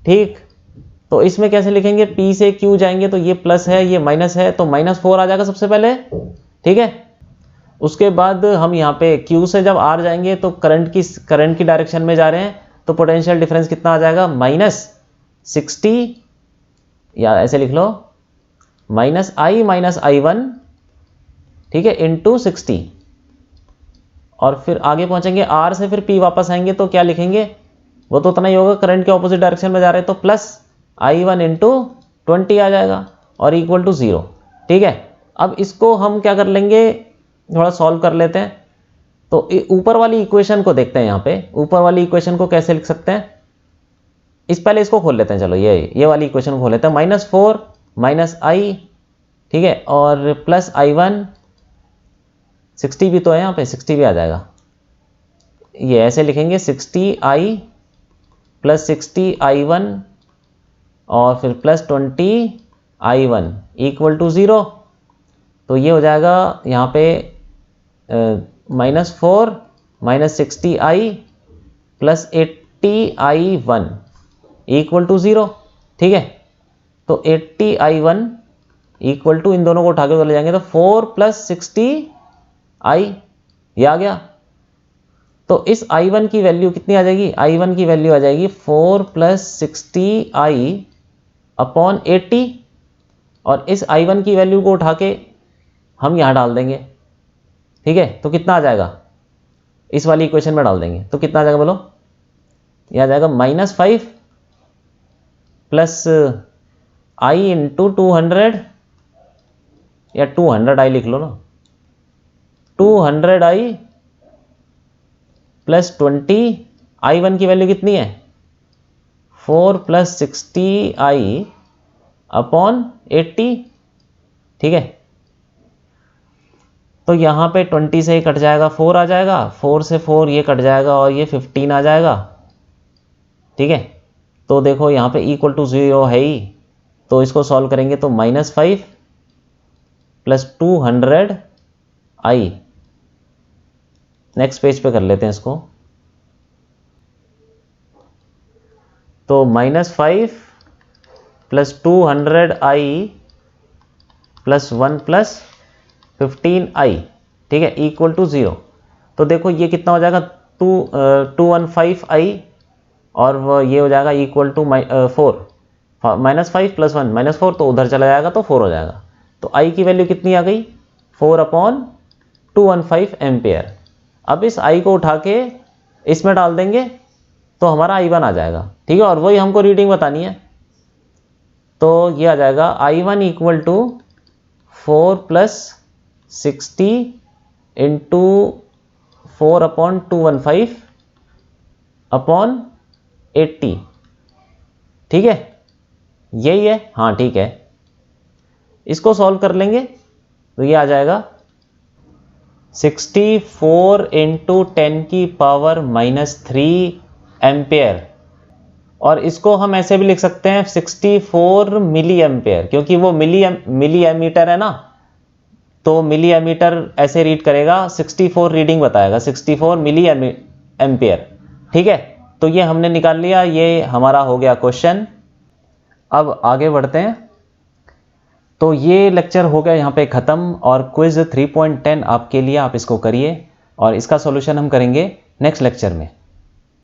ठीक। तो इसमें कैसे लिखेंगे, P से Q जाएंगे तो ये प्लस है, ये माइनस है, तो -4 आ जाएगा सबसे पहले। ठीक है। उसके बाद हम यहाँ पे Q से जब R जाएंगे तो करंट की डायरेक्शन में जा रहे हैं, तो पोटेंशियल डिफरेंस कितना आ जाएगा, -60, या ऐसे लिख लो -I माइनस I1। ठीक है, × 60। और फिर आगे पहुंचेंगे R से, फिर P वापस आएंगे तो क्या लिखेंगे, वो तो उतना ही होगा, करंट के ऑपोजिट डायरेक्शन में जा रहे हैं, तो +I1 × 20 आ जाएगा, और = 0। ठीक है। अब इसको हम क्या कर लेंगे, थोड़ा सॉल्व कर लेते हैं। तो ऊपर वाली इक्वेशन को देखते हैं, यहाँ पे ऊपर वाली इक्वेशन को कैसे लिख सकते हैं, पहले इसको खोल लेते हैं। चलो ये वाली इक्वेशन खोल लेते हैं, -4 -I। ठीक है। और +I1, 60 भी तो है यहाँ पे, 60 भी आ जाएगा, ये ऐसे लिखेंगे 60I + 60I1, और फिर +20I1 = 0। तो ये हो जाएगा यहाँ पे -4 -60I + 80I1 = 0। ठीक है। तो 80I1 = इन दोनों को उठा के चले जाएंगे, तो 4 + 60I, ये आ गया। तो इस I1 की वैल्यू कितनी आ जाएगी, I1 की वैल्यू आ जाएगी 4 + 60I / 80, और इस I1 की वैल्यू को उठा के हम यहाँ डाल देंगे। ठीक है। तो कितना आ जाएगा, इस वाली इक्वेशन में डाल देंगे, तो कितना आ जाएगा बोलो, ये आ जाएगा -5 + I × 200, या 200I लिख लो ना, 200I + 20, I1 की वैल्यू कितनी है, 4 + 60I / 80। ठीक है। तो यहाँ पे 20 से ही कट जाएगा, 4 आ जाएगा, 4 से 4 ये कट जाएगा और ये 15 आ जाएगा। ठीक है, तो देखो यहाँ पे इक्वल टू 0 है ही, तो इसको सॉल्व करेंगे तो -5 प्लस 200 आई। नेक्स्ट पेज पे कर लेते हैं इसको। तो -5 प्लस 200 आई प्लस 1 प्लस 15 आई, ठीक है, इक्वल टू 0। तो देखो ये कितना हो जाएगा, 215 आई और ये हो जाएगा इक्वल टू 4, -5 प्लस 1 -4, तो उधर चला जाएगा तो 4 हो जाएगा। तो आई की वैल्यू कितनी आ गई, 4/215 एम्पेयर। अब इस आई को उठा के इसमें डाल देंगे तो हमारा I1 आ जाएगा। ठीक है, और वही हमको रीडिंग बतानी है, तो ये आ जाएगा I1 equal to 4 plus 60 into 4/215 upon 80। ठीक है, यही है, हाँ ठीक है। इसको सॉल्व कर लेंगे तो ये आ जाएगा 64 इंटू 10⁻³ एम्पेयर, और इसको हम ऐसे भी लिख सकते हैं 64 मिली एम्पेयर, क्योंकि वो मिली एमीटर है ना, तो मिली एमीटर ऐसे रीड करेगा, 64 रीडिंग बताएगा, 64 मिली एम्पेयर। ठीक है, तो ये हमने निकाल लिया, ये हमारा हो गया क्वेश्चन। अब आगे बढ़ते हैं। तो ये लेक्चर हो गया यहाँ पे ख़त्म, और क्विज 3.10 आपके लिए, आप इसको करिए और इसका सॉल्यूशन हम करेंगे नेक्स्ट लेक्चर में।